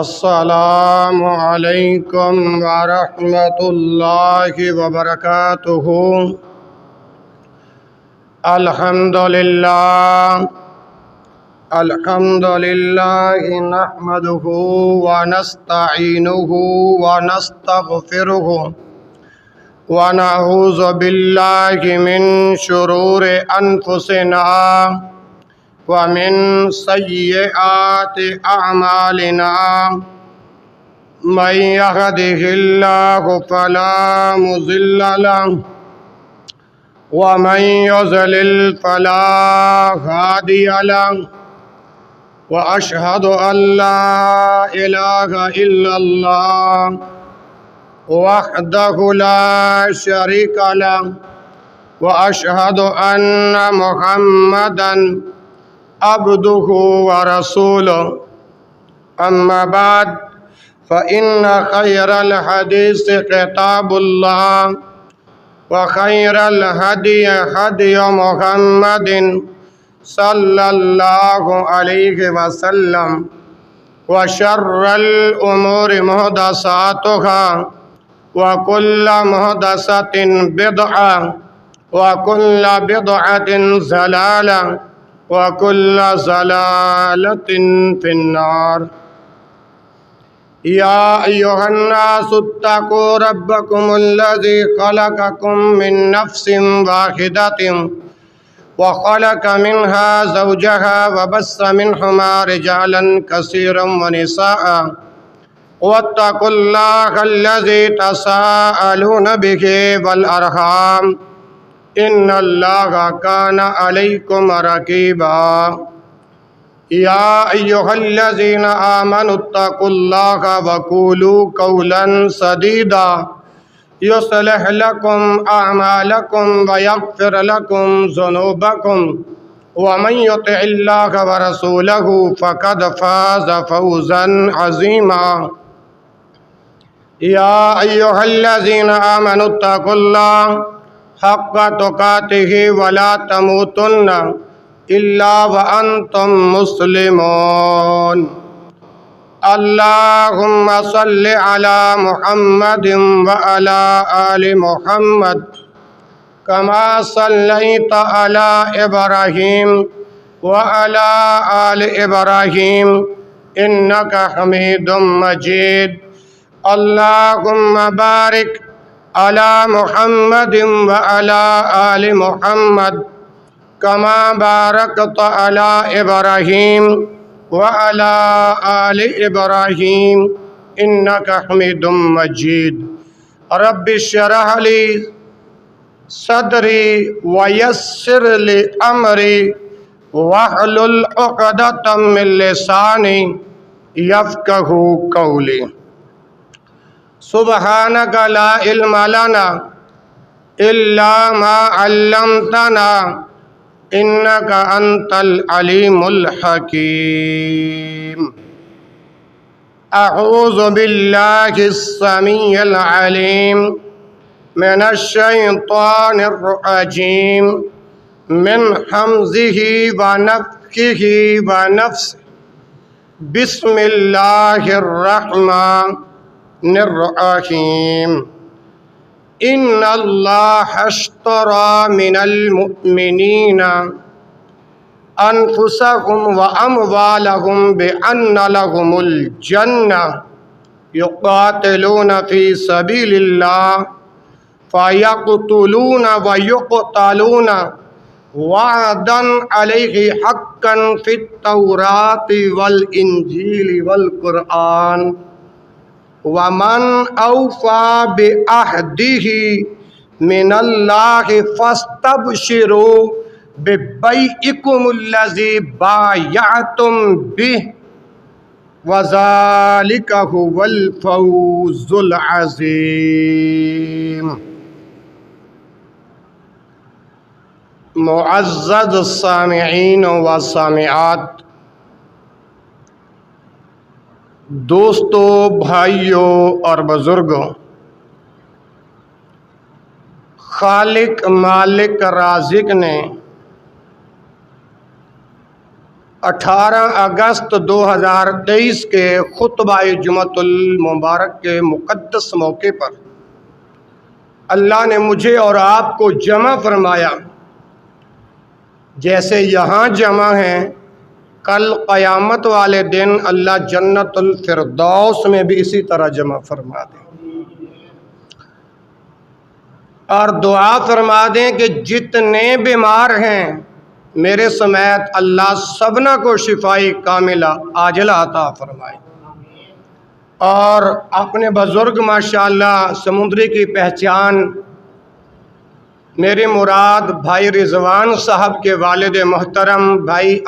السلام علیکم ورحمۃ اللہ وبرکاتہ۔ الحمدللہ نحمدہ ونستعینہ ونستغفرہ ونعوذ باللہ من شرور انفسنا ومن سیئات اعمالنا من يهده الله فلا مضل له ومن يضلل فلا هادي له وأشهد أن لا إله إلا الله وحده لا شريك له وأشهد أن محمدًا عبده ورسوله أما بعد فإن خير الحديث كتاب الله وخير الهدي هدي محمد صلى الله عليه وسلم وشر الأمور محدثاتها وكل محدثة بدعة وكل بدعة ضلالة وكل ضلالة في النار۔ يا أيها الناس اتقوا ربكم الذي خلقكم من نفس واحدة وخلق منها زوجها وبث منهما رجالا كثيرا ونساء واتقوا الله الذي تساءلون به والأرحام إن الله كان عليكم رقيبا۔ يا أيها الذين آمنوا اتقوا الله وقولوا قولا سديدا يصلح لكم أعمالكم ويغفر لكم ذنوبكم ومن يطع الله ورسوله فقد فاز فوزا عظيما۔ يا أيها الذين آمنوا اتقوا الله حق تقاته ولا تموتن إلا وأنتم مسلمون۔ اللهم صل على محمد وعلى آل محمد كما صليت على إبراهيم وعلى آل إبراهيم إنك حميد مجيد۔ اللهم بارك على محمد وعلى آل محمد كما باركت على إبراهيم وعلى آل إبراهيم إنك حميد مجيد۔ رب اشرح لي صدري ويسر لي أمري واحلل عقدة من لساني يفقه قولي۔ سبحانك لا علم لنا إلا ما علمتنا إنك أنت العليم الحكيم۔ أعوذ بالله السميع العليم من الشيطان الرجيم من همزه ونفخه ونفسه۔ بسم الله الرحمن الرحيم۔ إن الله اشترى من المؤمنين أنفسهم وأموالهم بأن لهم الجنة يقاتلون في سبيل الله فيقتلون ويقتلون وعدا عليه حقا في التوراة والإنجيل والقرآن ومن أوفى بعهده من الله فاستبشروا ببيعكم الذي بايعتم به وذلك هو الفوز العظيم۔ معزز السامعین و سامعات، دوستوں، بھائیوں اور بزرگوں، خالق مالک رازق نے 18 اگست 2023 کے خطبہ جمعۃ المبارک کے مقدس موقع پر اللہ نے مجھے اور آپ کو جمع فرمایا۔ جیسے یہاں جمع ہیں، کل قیامت والے دن اللہ جنت الفردوس میں بھی اسی طرح جمع فرما دیں، اور دعا فرما دیں کہ جتنے بیمار ہیں میرے سمیت اللہ سبنا کو شفائی کاملہ عاجلہ عطا فرمائے۔ اور اپنے بزرگ ماشاءاللہ سمندری کی پہچان میرے مراد بھائی رضوان صاحب کے والد محترم بھائی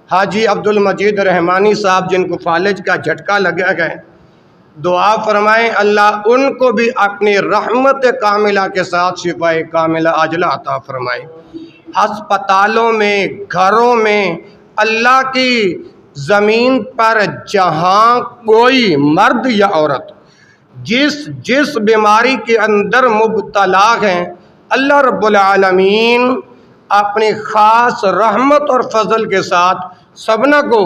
حاجی عبد المجید رحمانی صاحب، جن کو فالج کا جھٹکا لگا گئے، دعا فرمائیں اللہ ان کو بھی اپنی رحمت کاملہ کے ساتھ شفائے کاملہ عاجلہ عطا فرمائے۔ ہسپتالوں میں، گھروں میں، اللہ کی زمین پر جہاں کوئی مرد یا عورت جس بیماری کے اندر مبتلا ہیں، اللہ رب العالمین اپنی خاص رحمت اور فضل کے ساتھ سبنا کو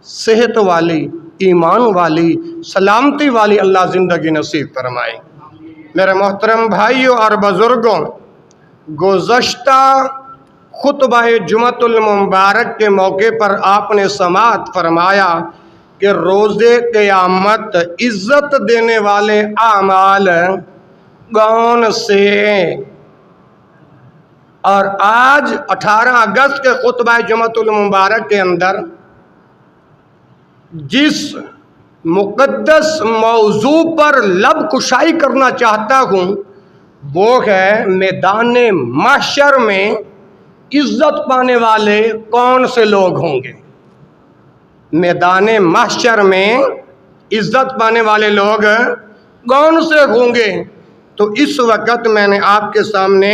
صحت والی، ایمان والی، سلامتی والی اللہ زندگی نصیب فرمائے۔ میرے محترم بھائیوں اور بزرگوں، گزشتہ خطبہ جمعۃ المبارک کے موقع پر آپ نے سماعت فرمایا کہ روز قیامت عزت دینے والے اعمال کون سے ہیں، اور آج 18 اگست کے خطبہ جمعۃ المبارک کے اندر جس مقدس موضوع پر لب کشائی کرنا چاہتا ہوں وہ ہے میدان محشر میں عزت پانے والے کون سے لوگ ہوں گے۔ میدان محشر میں عزت پانے والے لوگ کون سے ہوں گے؟ تو اس وقت میں نے آپ کے سامنے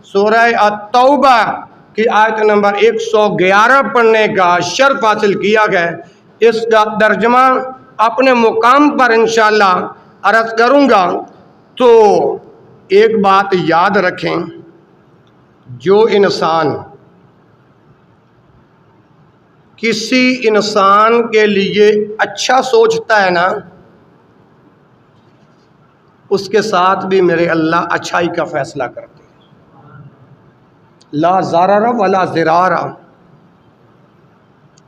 سورہ التوبہ کی آیت نمبر 111 پڑھنے کا شرف حاصل کیا گیا۔ اس کا ترجمہ اپنے مقام پر انشاءاللہ عرض کروں گا۔ تو ایک بات یاد رکھیں، جو انسان کسی انسان کے لیے اچھا سوچتا ہے نا، اس کے ساتھ بھی میرے اللہ اچھائی کا فیصلہ کرتے ہیں۔ لا ضرر ولا ضرار۔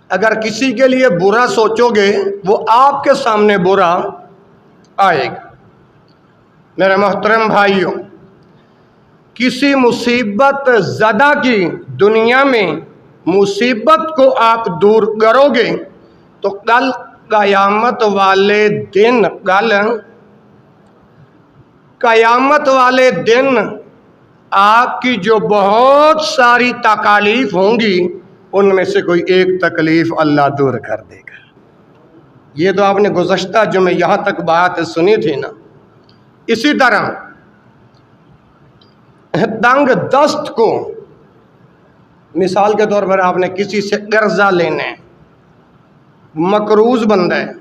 اگر کسی کے لیے برا سوچو گے وہ آپ کے سامنے برا آئے گا۔ میرے محترم بھائیوں، کسی مصیبت زدہ کی دنیا میں مصیبت کو آپ دور کرو گے تو کل قیامت والے دن آپ کی جو بہت ساری تکالیف ہوں گی ان میں سے کوئی ایک تکلیف اللہ دور کر دے گا۔ یہ تو آپ نے گزشتہ جمعہ یہاں تک بات سنی تھی نا۔ اسی طرح تنگ دست کو، مثال کے طور پر آپ نے کسی سے قرضہ لینا ہے، مقروض بندہ ہے،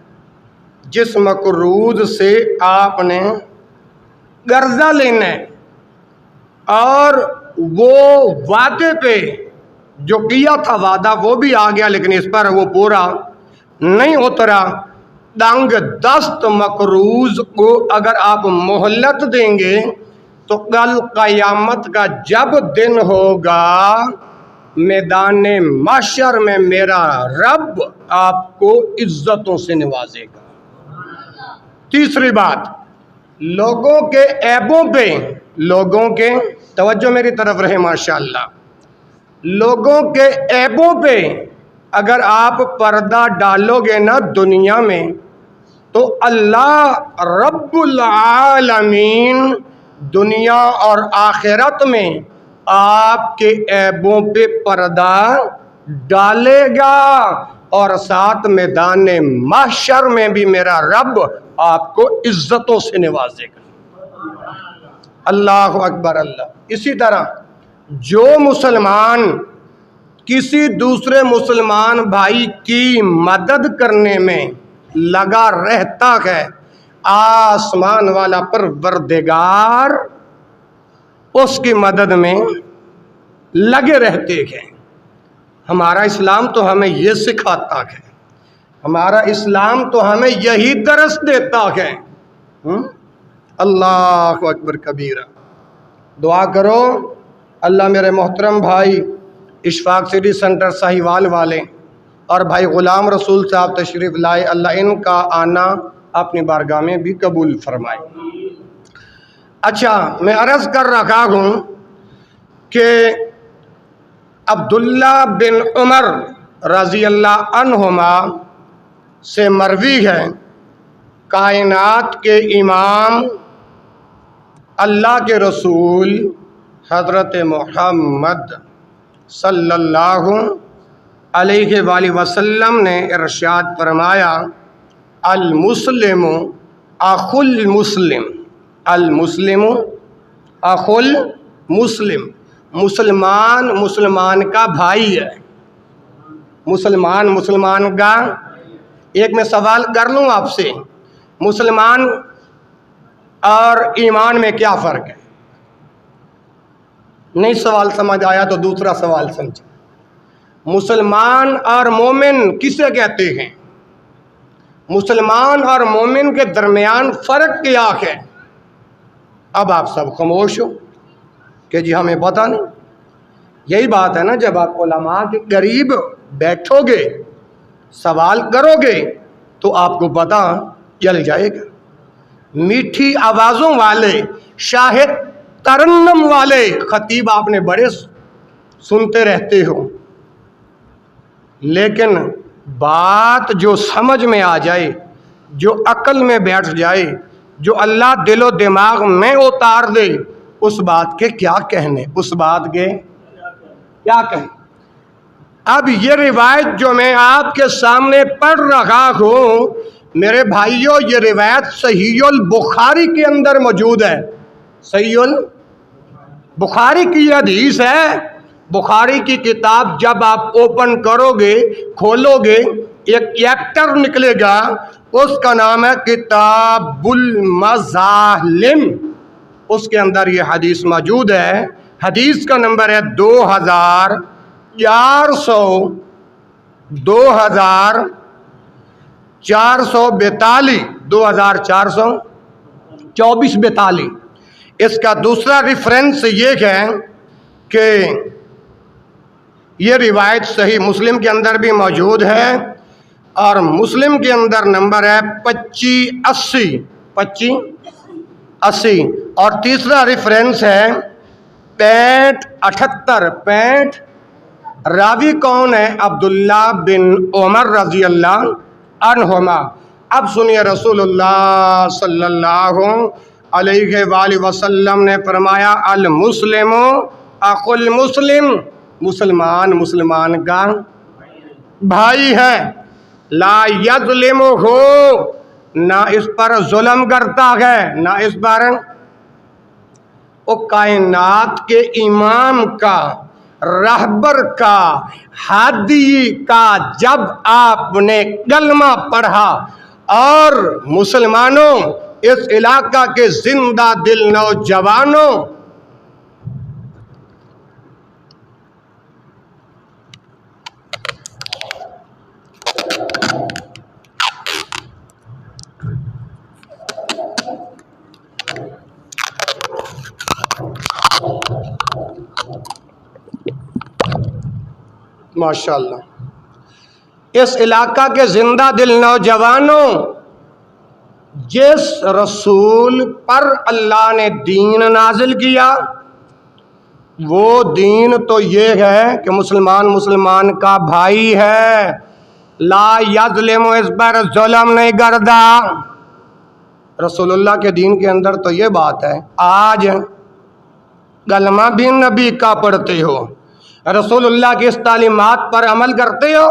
جس مقروض سے آپ نے قرضہ لینا ہے اور وہ وعدے پہ جو کیا تھا وعدہ وہ بھی آ گیا لیکن اس پر وہ پورا نہیں اترا، تنگ دست مقروض کو اگر آپ مہلت دیں گے تو کل قیامت کا جب دن ہوگا میدان محشر میں میرا رب آپ کو عزتوں سے نوازے گا۔ تیسری بات، لوگوں کے عیبوں پہ، لوگوں کے، توجہ میری طرف رہے ماشاءاللہ، لوگوں کے عیبوں پہ اگر آپ پردہ ڈالو گے نا دنیا میں تو اللہ رب العالمین دنیا اور آخرت میں آپ کے عیبوں پہ پردہ ڈالے گا، اور ساتھ میدان محشر میں بھی میرا رب آپ کو عزتوں سے نوازے گا۔ اللہ اکبر اللہ۔ اسی طرح جو مسلمان کسی دوسرے مسلمان بھائی کی مدد کرنے میں لگا رہتا ہے، آسمان والا پروردگار اس کی مدد میں لگے رہتے ہیں۔ ہمارا اسلام تو ہمیں یہ سکھاتا ہے، ہمارا اسلام تو ہمیں یہی درس دیتا ہے۔ اللہ اکبر کبیرہ۔ دعا کرو اللہ میرے محترم بھائی اشفاق سٹی سینٹر ساہیوال والے اور بھائی غلام رسول صاحب تشریف لائے، اللہ ان کا آنا اپنی بارگاہ میں بھی قبول فرمائے۔ اچھا، میں عرض کر رہا ہوں کہ عبداللہ بن عمر رضی اللہ عنہما سے مروی ہے، کائنات کے امام اللہ کے رسول حضرت محمد صلی اللہ علیہ وآلہ وسلم نے ارشاد فرمایا، المسلم اخو المسلم، المسلم اخو المسلم، مسلمان مسلمان کا بھائی ہے، مسلمان مسلمان کا۔ ایک میں سوال کر لوں آپ سے، مسلمان اور ایمان میں کیا فرق ہے؟ نہیں سوال سمجھ آیا تو دوسرا سوال سمجھیں۔ مسلمان اور مومن کسے کہتے ہیں؟ مسلمان اور مومن کے درمیان فرق کیا ہے؟ اب آپ سب خاموش ہو کہ جی ہمیں پتہ نہیں۔ یہی بات ہے نا، جب آپ علماء کے قریب بیٹھو گے سوال کرو گے تو آپ کو پتہ چل جائے گا۔ میٹھی آوازوں والے، شاہد ترنم والے خطیب آپ نے بڑے سنتے رہتے ہو، لیکن بات جو سمجھ میں آ جائے، جو عقل میں بیٹھ جائے، جو اللہ دل و دماغ میں اتار دے، اس بات کے کیا کہنے، اس بات کے کیا کہیں۔ اب یہ روایت جو میں آپ کے سامنے پڑھ رہا ہوں میرے بھائیوں، یہ روایت صحیح البخاری کے اندر موجود ہے۔ صحیح البخاری کی حدیث ہے۔ بخاری کی کتاب جب آپ اوپن کرو گے، کھولو گے، ایک چیپٹر نکلے گا، اس کا نام ہے کتاب المظالم، اس کے اندر یہ حدیث موجود ہے۔ حدیث کا نمبر ہے 2442 اس کا دوسرا ریفرنس یہ ہے کہ یہ روایت صحیح مسلم کے اندر بھی موجود ہے، اور مسلم کے اندر نمبر ہے 2580، اور تیسرا ریفرنس ہے 6578۔ راوی کون ہے؟ عبداللہ بن عمر رضی اللہ عنہما۔ اب سنیے، رسول اللہ صلی اللہ علیہ وآلہ وسلم نے فرمایا، المسلم اخو المسلم، مسلمان مسلمان کا بھائی ہے، لا یظلمہ، نہ اس پر ظلم کرتا ہے، نہ اس پر۔ وہ کائنات کے امام کا، رہبر کا، ہادی کا جب آپ نے کلمہ پڑھا، اور مسلمانوں، اس علاقہ کے زندہ دل نوجوانوں، ماشاءاللہ، اس علاقہ کے زندہ دل نوجوانوں، جس رسول پر اللہ نے دین نازل کیا، وہ دین تو یہ ہے کہ مسلمان مسلمان کا بھائی ہے، لا یظلم، اس پر ظلم نہیں کرتا۔ رسول اللہ کے دین کے اندر تو یہ بات ہے۔ آج کلمہ بھی نبی کا پڑھتے ہو، رسول اللہ کی اس تعلیمات پر عمل کرتے ہو؟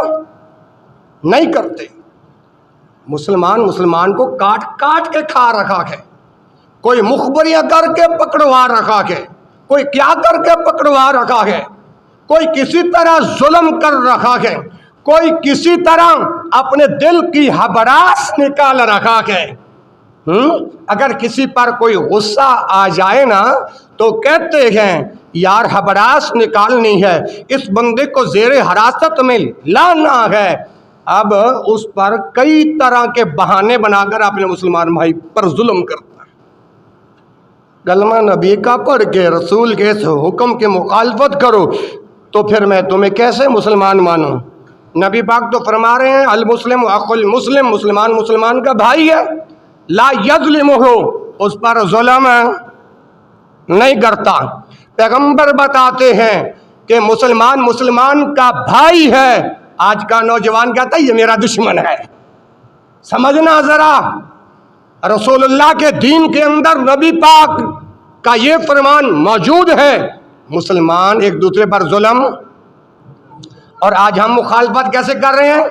نہیں کرتے۔ مسلمان مسلمان کو کاٹ کاٹ کے کھا رکھا ہے، کوئی مخبریاں کر کے پکڑوا رکھا ہے، کوئی کیا کر کے پکڑوا رکھا ہے، کوئی کسی طرح ظلم کر رکھا ہے، کوئی کسی طرح اپنے دل کی ہبراس نکال رکھا ہے۔ اگر کسی پر کوئی غصہ آ جائے نا تو کہتے ہیں یار حبراس نکالنی ہے، اس بندے کو زیر حراست میں لانا ہے۔ اب اس پر کئی طرح کے بہانے بنا کر اپنے مسلمان بھائی پر ظلم کرتا ہے۔ کلمہ نبی کا پڑھ کے رسول کے اس حکم کے مخالفت کرو تو پھر میں تمہیں کیسے مسلمان مانوں؟ نبی پاک تو فرما رہے ہیں المسلم اخو المسلم، مسلمان مسلمان کا بھائی ہے، لا یظلمہ، اس پر ظلم نہیں کرتا۔ پیغمبر بتاتے ہیں کہ مسلمان مسلمان کا بھائی ہے، آج کا نوجوان کہتا ہے یہ میرا دشمن ہے۔ سمجھنا ذرا، رسول اللہ کے دین کے اندر نبی پاک کا یہ فرمان موجود ہے، مسلمان ایک دوسرے پر ظلم، اور آج ہم مخالفت کیسے کر رہے ہیں؟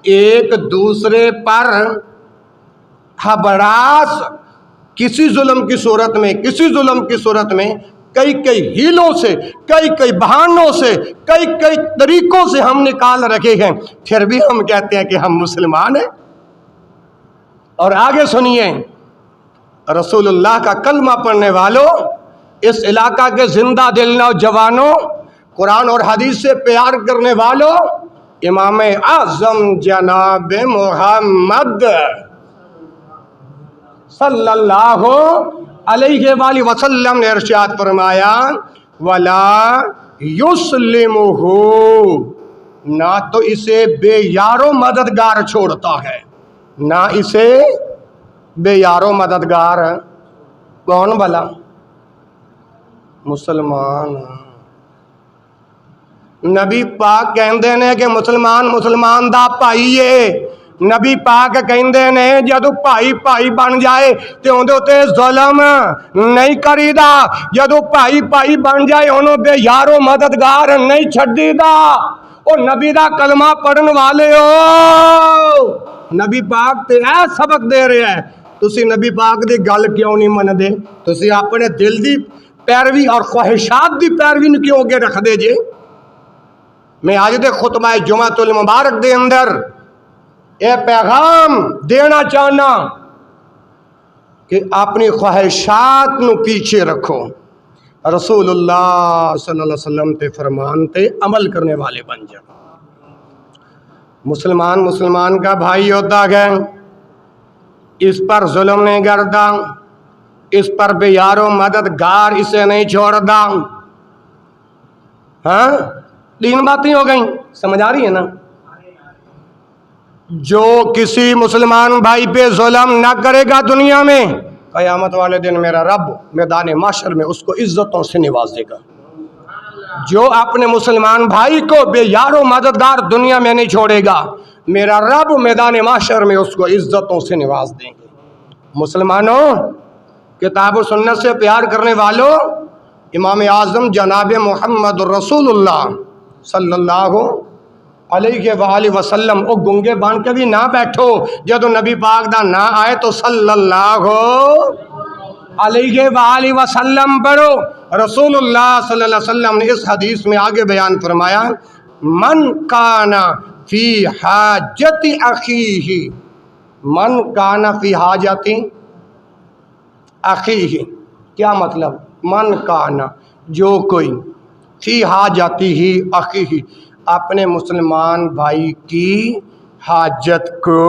ایک دوسرے پر حبراس کسی ظلم کی صورت میں کئی ہیلوں سے، کئی بہانوں سے، کئی طریقوں سے ہم نکال رکھے ہیں، پھر بھی ہم کہتے ہیں کہ ہم مسلمان ہیں۔ اور آگے سنیے، رسول اللہ کا کلمہ پڑھنے والوں، اس علاقہ کے زندہ دل نوجوانوں، قرآن اور حدیث سے پیار کرنے والوں، امام اعظم جناب محمد صلی اللہ علیہ وآلہ وسلم نے ارشاد فرمایا وَلَا يُسْلِمُهُ، نہ تو اسے بے یار و مددگار چھوڑتا ہے، نہ اسے بے یار و مددگار۔ کون بھلا؟ مسلمان۔ نبی پاک کہندے نے کہ مسلمان دا بھائی ہے، نبی پاک کہندے نے جدو بھائی بن جائے تو اندے تے ظلم نہیں کریدا، جدو بھائی بن جائے انہوں بے یار و مددگار نہیں چھڑی دا۔ او نبی دا کلمہ پڑھن والے ہو، نبی پاک تے اے سبق دے رہے ہیں، تسی نبی پاک دی گل کیوں نہیں من دے؟ تسی اپنے دل دی پیروی اور خواہشات دی پیروی کیوں کے رکھ دے جے؟ میں آج دے خطبہ جمعۃ المبارک دے اندر اے پیغام دینا چاہنا کہ اپنی خواہشات نو پیچھے رکھو، رسول اللہ صلی اللہ علیہ وسلم تے فرمان تے عمل کرنے والے بن جاؤ۔ مسلمان کا بھائی ہوتا ہے، اس پر ظلم نہیں کرتا، اس پر بے یار و مددگار اسے نہیں چھوڑتا۔ ہاں، تین باتیں ہو گئیں، سمجھ آ رہی ہے نا؟ جو کسی مسلمان بھائی پہ ظلم نہ کرے گا دنیا میں، قیامت والے دن میرا رب میدان محشر میں اس کو عزتوں سے نوازے گا۔ جو اپنے مسلمان بھائی کو بے یار و مددگار دنیا میں نہیں چھوڑے گا، میرا رب میدان محشر میں اس کو عزتوں سے نواز دیں گے۔ مسلمانوں، کتاب و سنت سے پیار کرنے والوں، امام اعظم جناب محمد رسول اللہ صلی اللہ علیہ وآلہ وسلم، او گنگے بان کے بھی نہ بیٹھو، جدو نبی پاک دا نہ آئے تو صلی اللہ علیہ وآلہ وسلم پڑھو۔ رسول اللہ صلی اللہ علیہ وسلم نے اس حدیث میں آگے بیان فرمایا من کانا فی حاجت اخیہ، من کانا فی حاجت اخیہ، کیا مطلب؟ من کانا، جو کوئی، فی حاجتہ اخیہ، اپنے مسلمان بھائی کی حاجت کو،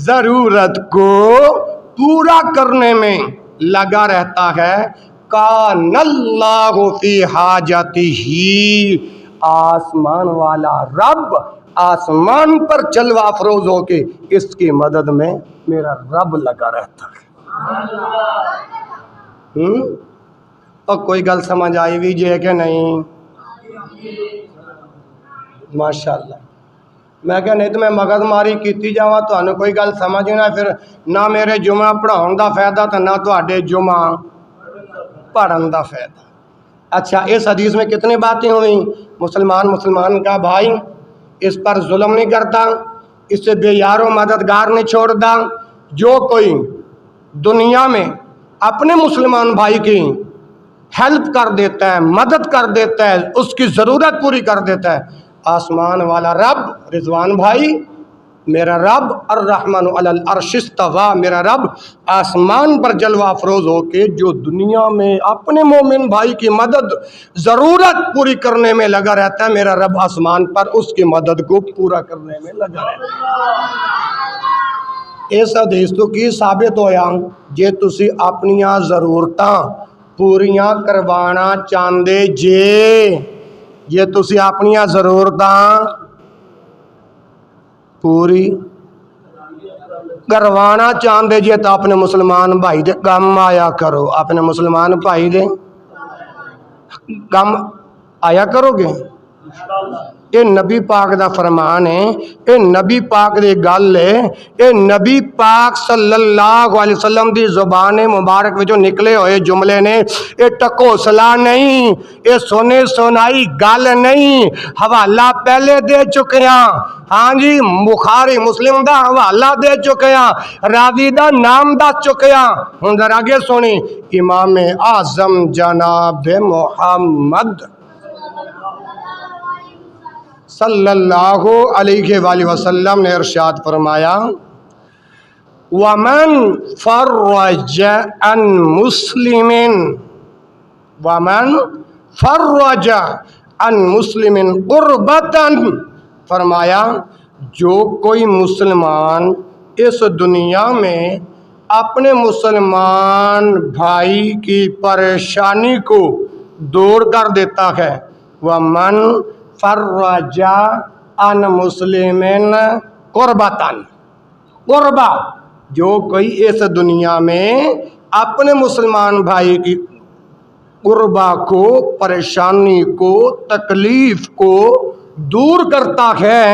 ضرورت کو پورا کرنے میں لگا رہتا ہے، کان اللہ فی حاجتہ، آسمان والا رب آسمان پر جلوہ افروز ہو کے اس کی مدد میں میرا رب لگا رہتا ہے۔ اور کوئی گل سمجھ آئی بھی جے کہ نہیں؟ ماشاءاللہ، میں کہ نہیں تو میں مغز ماری کیتی جاواں تانوں کوئی گل سمجھ نہ، پھر نہ میرے جمعہ پڑھاؤن دا فائدہ تو نہ تواڈے جمعہ پڑھن دا فائدہ۔ اچھا، اس حدیث میں کتنی باتیں ہوئیں؟ مسلمان کا بھائی، اس پر ظلم نہیں کرتا، اس سے بے یار و مددگار نہیں چھوڑتا۔ جو کوئی دنیا میں اپنے مسلمان بھائی کی ہیلپ کر دیتا ہے، مدد کر دیتا ہے، اس کی ضرورت پوری کر دیتا ہے، آسمان والا رب رضوان بھائی میرا رب الرحمن علی العرش استویٰ، میرا رب آسمان پر جلوہ افروز ہو کے جو دنیا میں اپنے مومن بھائی کی مدد ضرورت پوری کرنے میں لگا رہتا ہے، میرا رب آسمان پر اس کی مدد کو پورا کرنے میں لگا رہتا ہے۔ اس حدیث تو کی ثابت ہویا جے تسی اپنیاں ضرورتاں پوریاں کروانا چاہندے جے تسی اپنیاں ضرورتاں پوری کروانا چاہندے جے تو اپنے مسلمان بھائی دے کم آیا کرو، اپنے مسلمان بھائی دے کم آیا کرو گے۔ یہ نبی پاک دا فرمان ہے، یہ نبی پاک دے گل ہے، یہ نبی پاک صلی اللہ علیہ وسلم دی زبان مبارک وچوں نکلے ہوئے جملے نے، یہ ٹکوسلا نہیں، یہ سونے سونائی گل نہیں، حوالہ پہلے دے چکے ہیں، ہاں جی بخاری مسلم دا حوالہ دے چکے ہیں، راوی دا نام دا چکے ہیں۔ ہن ذرا آگے سنی، امام اعظم جناب محمد صلی اللہ علیہ وآلہ وسلم نے ارشاد فرمایا، وَمَنْ فَرَّجَ عَنْ مُسْلِمٍ وَمَنْ فَرَّجَ عَنْ مُسْلِمٍ قُرْبَةً، فرمایا جو کوئی مسلمان اس دنیا میں اپنے مسلمان بھائی کی پریشانی کو دور کر دیتا ہے، وَمَنْ فرج عن مسلم قربتاً، قربہ جو کوئی اس دنیا میں اپنے مسلمان بھائی کی قربہ کو، پریشانی کو، تکلیف کو دور کرتا ہے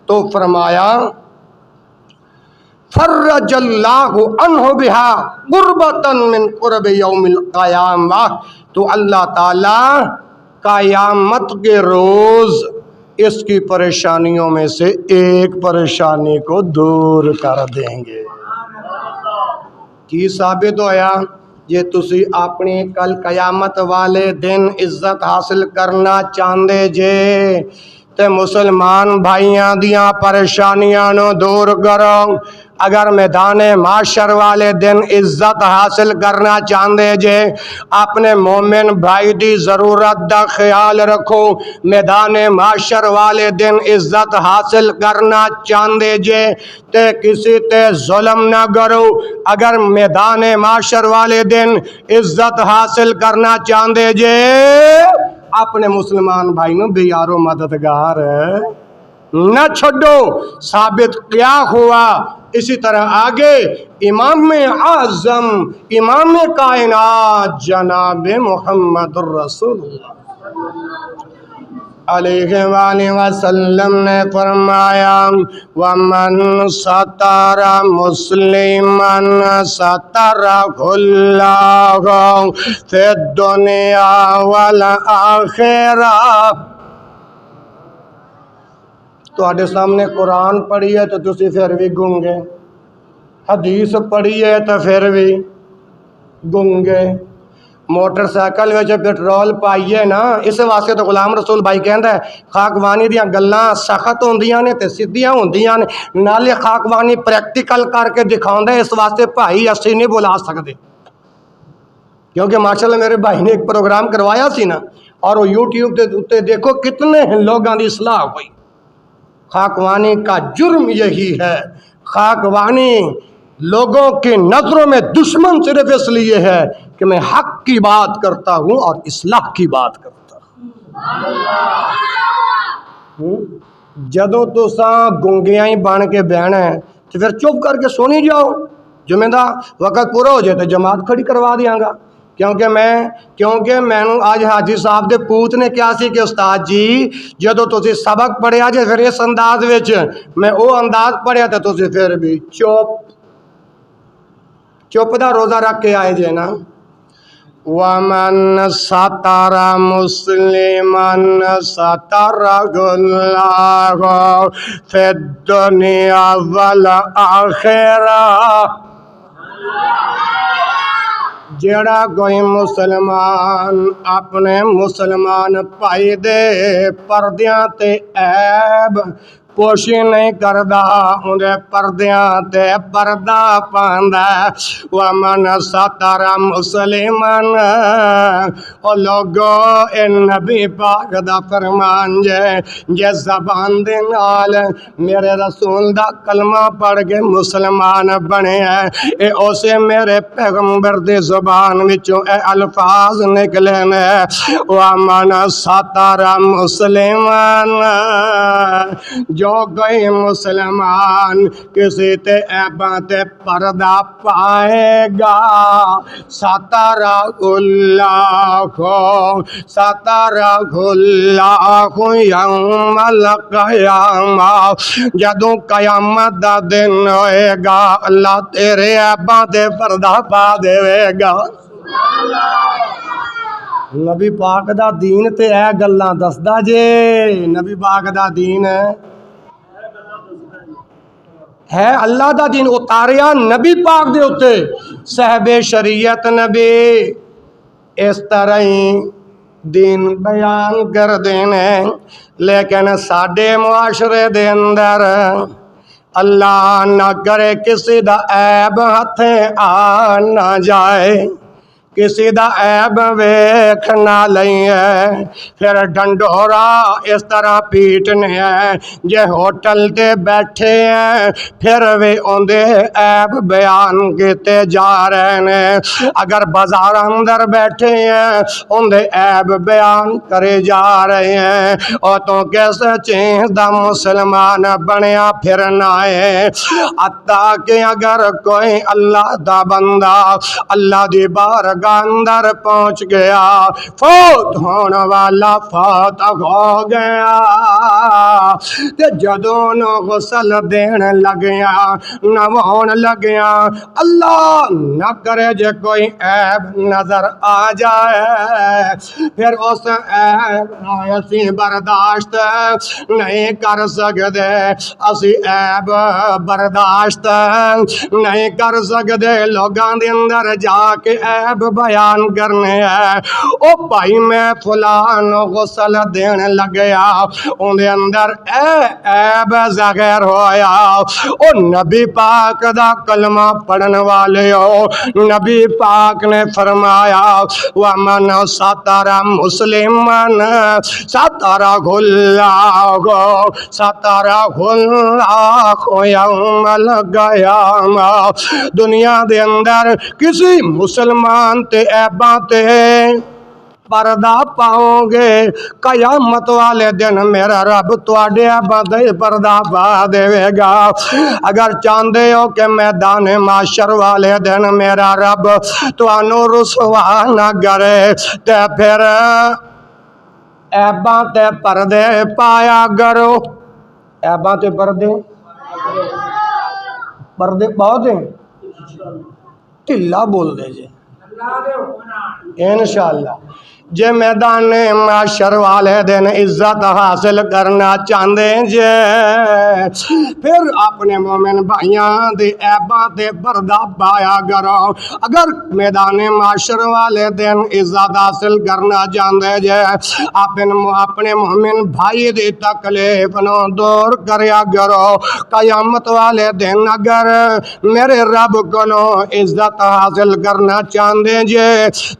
تو فرمایا فرج اللہ عنہ بہا قربتاً من قرب یوم القیامہ، تو اللہ تعالی قیامت کے روز اس کی پریشانیوں میں سے ایک پریشانی کو دور کر دیں گے۔ کی ثابت ہویا جے تسی اپنی کل قیامت والے دن عزت حاصل کرنا چاہندے جے تے مسلمان بھائیاں دیاں پریشانیاں نو دور کرو، اگر میدان معاشر والے دن عزت حاصل کرنا چاہندے جے اپنے مومن بھائی دی ضرورت دا خیال رکھو، میدان معاشر والے دن عزت حاصل کرنا چاہندے جے تے کسی تے ظلم نہ کرو، اگر میدان معاشر والے دن عزت حاصل کرنا چاہندے جے اپنے مسلمان بھائی نو بیارو مددگار نہ چھڈو۔ ثابت کیا ہوا؟ اسی طرح آگے امام اعظم امام کائنات جناب محمد الرسول اللہ علیہ وآلہ وسلم نے فرمایا، وَمَنْ سَتَرَ مُسْلِمًا سَتَرَهُ اللَّهُ فِي الدُّنْيَا وَالْآخِرَةِ۔ تواڈے سامنے قرآن پڑھی ہے تو تسی پھر بھی گنگے، حدیث پڑھی ہے تو پھر بھی گنگے، موٹر سائیکل وچ پیٹرول پائیے نا، اس واسطے تو غلام رسول بھائی کہندا ہے خاکوانی دیاں گلاں سخت ہوندیاں نے تے سیدھیاں ہوندیاں نے، نالے خاکوانی پریکٹیکل کر کے دکھاوندا ہے، اس واسطے بھائی اسی نہیں بلا سکتے، کیونکہ ماشاءاللہ میرے بھائی نے ایک پروگرام کروایا سی نا، اور وہ یوٹیوب تے دیکھو کتنے لوگاں دی اصلاح ہوئی۔ خاکوانی کا جرم یہی ہے، خاکوانی لوگوں کی نظروں میں دشمن صرف اس لیے ہے کہ میں حق کی بات کرتا ہوں اور اصلاح کی بات کرتا ہوں۔ جدوں تساں گنگیاں ہی بن کے بہنا ہے تو پھر چپ کر کے سونی جاؤ، جمعہ دا وقت پورا ہو جائے تو جماعت کھڑی کروا دیاں گا، کیونکہ میں آج حاجی صاحب دے پوت نے کیا سی کہ استاد جی جدو تسی سبق پڑھیا جے پھر اس انداز وچ میں او انداز پڑھیا تو تسی پھر بھی چپ دا روزہ رکھ کے آئے جے نا۔ وَمَنْ سَتَرَ مُسْلِمًا سَتَرَهُ اللَّهُ فِي الدُّنْيَا وَالْآخِرَةِ۔ جڑا کوئی مسلمان اپنے مسلمان بھائی دے پردیاں تے عیب پوشی نہیں کردا اندے پردیاں تے پردہ پاندا ومن ستر مسلمان او لوگو اے نبی پاک دا فرمان جے زبان دے نال میرے رسول دا کلمہ پڑھ کے مسلمان بنے ہیں اے اسے میرے پیغمبر دی زبان وچوں اے الفاظ نکلے نے ومن ستر مسلمان جو کوئی مسلمان کسی تے عیباں تے پردہ پائے گا سترہ اللہ یوم القیامہ جدوں قیامت دا دن ہوئے گا اللہ تیرے عیباں تے پردہ پا دے گا نبی پاک دا دین تے اے گلاں دسدا جے نبی پاک دا دین ہے اللہ دا دین اتاریا نبی پاک دے اتے صاحب شریعت نبی اس طرح ہی دین بیان کر دینے لیکن ساڈے معاشرے دے اندر اللہ نہ کرے کسی دا عیب ہتھیں آ نہ جائے کسی دا عیب ویکھ نہ لئیے پھر ڈنڈورا اس طرح پیٹنے ہیں جے ہوٹل تے بیٹھے ہیں پھر وے اوندے عیب بیان کیتے جا رہے ہیں اگر بازار اندر بیٹھے ہیں اوندے عیب بیان کرے جا رہے ہیں اور تو کیسے چیز دا مسلمان بنیا پھرنا ہے حتیٰ کہ اگر کوئی اللہ دا بندہ اللہ دی بارگاہ اندر پہنچ گیا فوت ہونے والا فوت ہو گیا تے جدوں نو غسل دین لگیا نوہون لگیا اللہ نہ کرے جے کوئی عیب نظر آ جائے پھر اس عیب اسی برداشت نہیں کر سکتے اسی عیب برداشت نہیں کر سکتے لوگاں دے اندر جا کے عیب بیان کرنے ہیں او بھائی میں فلان غسل دین لگیا ان دے اندر عیب ظاہر ہویا او نبی پاک دا کلمہ پڑھن والے ہو نبی پاک نے فرمایا ومن ستر مسلمان سترہ اللہ یوم القیامہ دنیا دے اندر کسی مسلمان تے عیباں تے پردہ پاؤں گے قیامت والے دن میرا رب تواڈے عیباں تے پردہ پا دے گا اگر چاہندے ہو کہ میدان معاشر والے دن میرا رب تانوں رسوا نہ کرے تے پھر عیباں تے پردے پایا کرو عیباں تے پردے پاؤ دیں ٹھلا بول دے جے انشاءاللہ جے میدان معاشر والے دن عزت حاصل کرنا چاہندے جے پھر اپنے مومن بھائیاں دے عیباں تے پردہ پایا کرو اگر میدان معاشر والے دن عزت حاصل کرنا چاہندے جے اپنے مومن بھائی دی تکلیف نو دور کریا کرو قیامت والے دن اگر میرے رب کولوں عزت حاصل کرنا چاہندے جے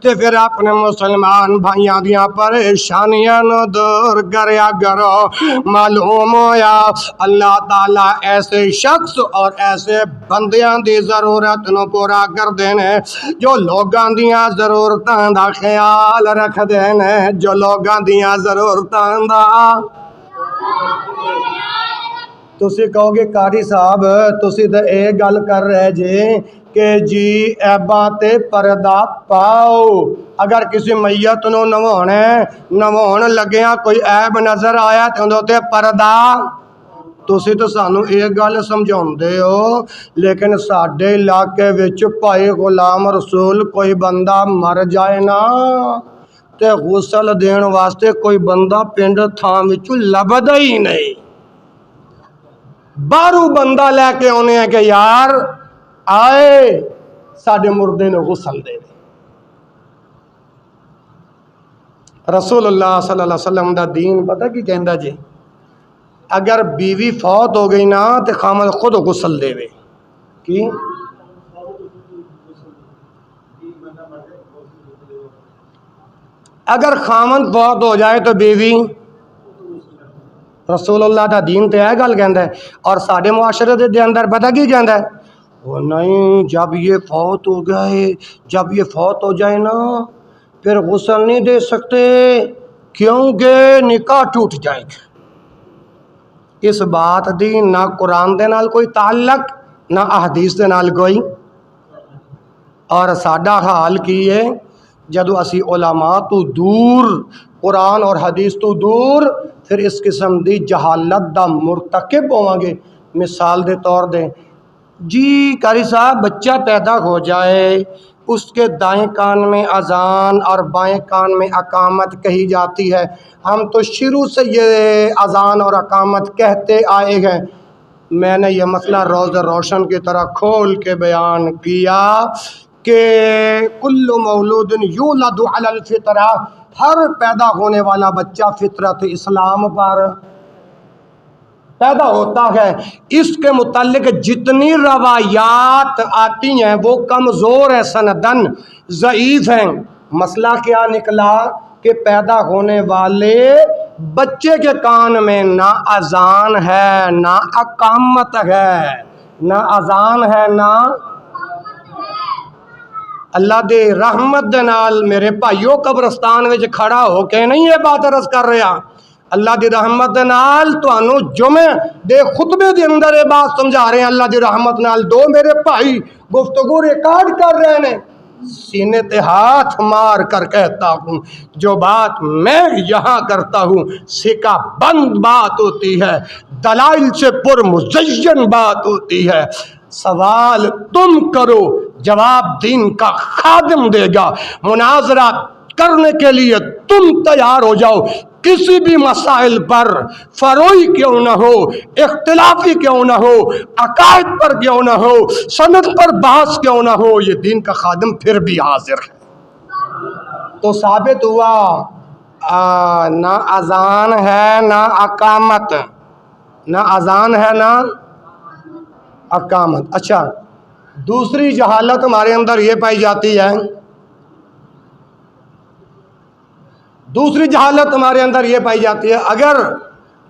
تے پھر اپنے مسلمان بھائیاں دیاں پریشانیاں نو دور کریا کرو معلوم ہویا اللہ تعالیٰ ایسے شخص اور ایسے بندیاں دی ضرورت نو پورا کر دینے جو لوگاں دیاں ضرورتاں دا خیال رکھ دینے جو لوگاں دیاں ضرورتاں دا تسی کہو گے قاری صاحب تسی تے اے گل کر رہے جے کہ جی عیباں تے پردہ پاؤ اگر کسی میت نو نوہون لگیاں کوئی عیب نظر آیا تے اندے تے پردہ تسی تو سانو ایک گل سمجھاؤندے ہو لیکن ساڈے علاقے وچ بھائی غلام رسول کوئی بندہ مر جائے نا تے غسل دین واسطے کوئی بندہ پنڈ تھاں وچوں لبدا ہی نہیں باہروں بندہ لے کے آنے ہیں کہ یار آئے ساڈے مردے نے غسل دے رسول اللہ صلی اللہ علیہ وسلم دا دین پتہ کی کہندا جی اگر بیوی فوت ہو گئی نا تو خامد خود غسل دے وے کی اگر خامد فوت ہو جائے تو بیوی رسول اللہ دا دین تے ہے گل کہندا ہے اور ساڈے معاشرے دے اندر پتہ کی کہندا ہے وہ نہیں جب یہ فوت ہو گئے جب یہ فوت ہو جائے نا پھر غسل نہیں دے سکتے کیونکہ نکاح ٹوٹ جائے گا اس بات دی نہ قرآن دے نال کوئی تعلق نہ احادیث دے نال کوئی اور ساڈا حال کی ہے جدو اسی علماء تو دور قرآن اور حدیث تو دور پھر اس قسم دی جہالت دا مرتکب ہوں گے مثال دے طور دے جی قاری صاحب بچہ پیدا ہو جائے اس کے دائیں کان میں اذان اور بائیں کان میں اقامت کہی جاتی ہے ہم تو شروع سے یہ اذان اور اقامت کہتے آئے ہیں میں نے یہ مسئلہ روز روشن کی طرح کھول کے بیان کیا کہ کل مولود یولد علی الفطرہ ہر پیدا ہونے والا بچہ فطرت اسلام پر پیدا ہوتا ہے اس کے متعلق جتنی روایات آتی ہیں وہ کمزور ہیں سندن ضعیف ہیں مسئلہ کیا نکلا کہ پیدا ہونے والے بچے کے کان میں نہ اذان ہے نہ اقامت ہے نہ اذان ہے نہ اللہ دے رحمت دے نال میرے بھائیو قبرستان وچ کھڑا ہو کے نہیں یہ بات عرض کر رہا اللہ دی رحمت دے نال تانوں جمعے دے خطبے دے اندر یہ بات سمجھا رہے ہیں اللہ دی رحمت نال دو میرے بھائی گفتگو ریکارڈ کر رہے ہیں سینے تے ہاتھ مار کر کہتا ہوں جو بات میں یہاں کرتا ہوں سکہ بند بات ہوتی ہے دلائل سے پر مزین بات ہوتی ہے سوال تم کرو جواب دین کا خادم دے گا مناظرہ کرنے کے لیے تم تیار ہو جاؤ کسی بھی مسائل پر فروئی کیوں نہ ہو اختلافی کیوں نہ ہو عقائد پر کیوں نہ ہو سند پر بحث کیوں نہ ہو یہ دین کا خادم پھر بھی حاضر ہے تو ثابت ہوا نہ اذان ہے نہ اقامت نہ اذان ہے نہ اقامت اچھا دوسری جہالت ہمارے اندر یہ پائی جاتی ہے دوسری جہالت ہمارے اندر یہ پائی جاتی ہے اگر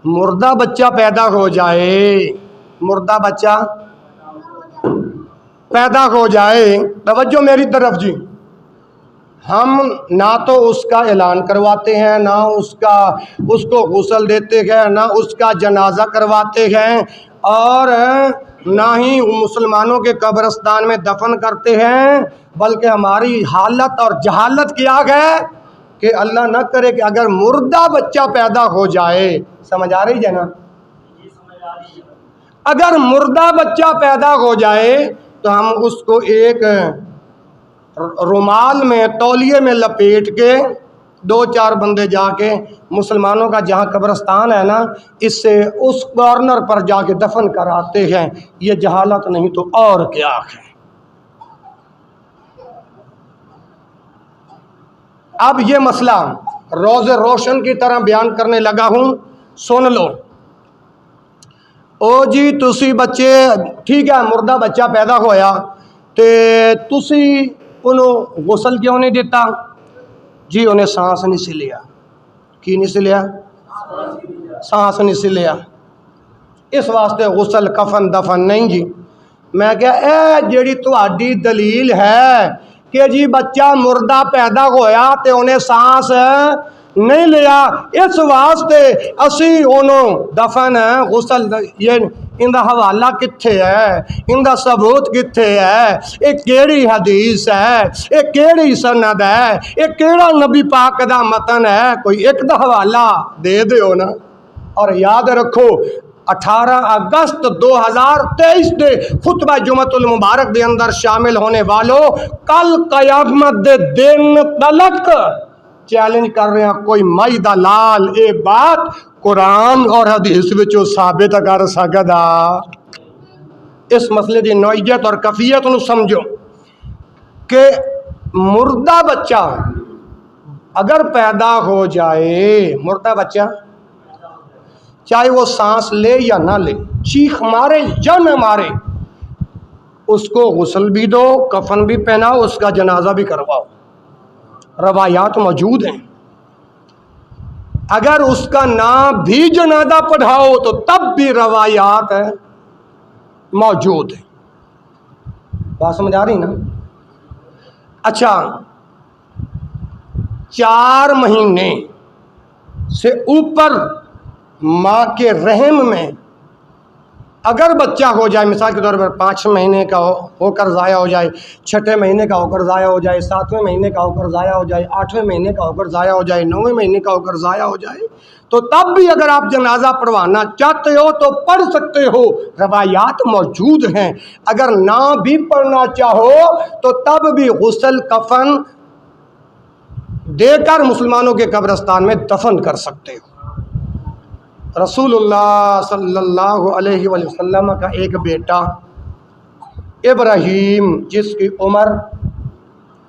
مردہ بچہ پیدا ہو جائے مردہ بچہ پیدا ہو جائے توجہ میری طرف جی ہم نہ تو اس کا اعلان کرواتے ہیں نہ اس کو غسل دیتے ہیں نہ اس کا جنازہ کرواتے ہیں اور نہ ہی مسلمانوں کے قبرستان میں دفن کرتے ہیں بلکہ ہماری حالت اور جہالت کیا ہے کہ اللہ نہ کرے کہ اگر مردہ بچہ پیدا ہو جائے سمجھ آ رہی ہے نا اگر مردہ بچہ پیدا ہو جائے تو ہم اس کو ایک رومال میں تولیے میں لپیٹ کے دو چار بندے جا کے مسلمانوں کا جہاں قبرستان ہے نا اس سے اس کارنر پر جا کے دفن کراتے ہیں یہ جہالت نہیں تو اور کیا ہے اب یہ مسئلہ روز روشن کی طرح بیان کرنے لگا ہوں سن لو او جی تسی بچے ٹھیک ہے مردہ بچہ پیدا ہویا تے تسی انہوں غسل کیوں نہیں دیتا جی انہیں سانس نہیں سی لیا کی نہیں سی لیا سانس نہیں سی لیا اس واسطے غسل کفن دفن نہیں جی میں کہا اے جیڑی تہاڈی دلیل ہے کہ جی بچہ مردہ پیدا ہویا تے انہیں سانس نہیں لیا اس واسطے اسی انہوں دفن غسل یہ ان دا حوالہ کتھے ہے ان دا ثبوت کتھے ہے ایک کیڑی حدیث ہے ایک کیڑی سند ہے ایک کیڑا نبی پاک دا متن ہے کوئی ایک دا حوالہ دے دیو نا اور یاد رکھو 18 اگست 2023 دے خطبہ جمعۃ المبارک دے اندر شامل ہونے والوں کل قیامت دے دن تلک چیلنج کر رہے ہیں کوئی مائی دا لال اے بات قرآن اور حدیث وچوں ثابت کر سکدا اس مسئلے دی نوعیت اور کیفیت نو سمجھو کہ مردہ بچہ اگر پیدا ہو جائے مردہ بچہ چاہے وہ سانس لے یا نہ لے، چیخ مارے یا نہ مارے، اس کو غسل بھی دو، کفن بھی پہناؤ، اس کا جنازہ بھی کرواؤ۔ روایات موجود ہیں۔ اگر اس کا نام بھی جنازہ پڑھاؤ تو تب بھی روایات موجود ہیں۔ بات سمجھ آ رہی نا؟ اچھا، 4 مہینے سے اوپر ماں کے رحم میں اگر بچہ ہو جائے، مثال کے طور پر 5 مہینے کا ہو کر ضائع ہو جائے، 6 مہینے کا ہو کر ضائع ہو جائے، 7ویں مہینے کا ہو کر ضائع ہو جائے، 8ویں مہینے کا ہو کر ضائع ہو جائے، 9ویں مہینے کا ہو کر ضائع ہو جائے، تو تب بھی اگر آپ جنازہ پڑھوانا چاہتے ہو تو پڑھ سکتے ہو، روایات موجود ہیں۔ اگر نہ بھی پڑھنا چاہو تو تب بھی غسل کفن دے کر مسلمانوں کے قبرستان میں دفن کر سکتے ہو۔ رسول اللہ صلی اللہ علیہ وآلہ وسلم کا ایک بیٹا ابراہیم، جس کی عمر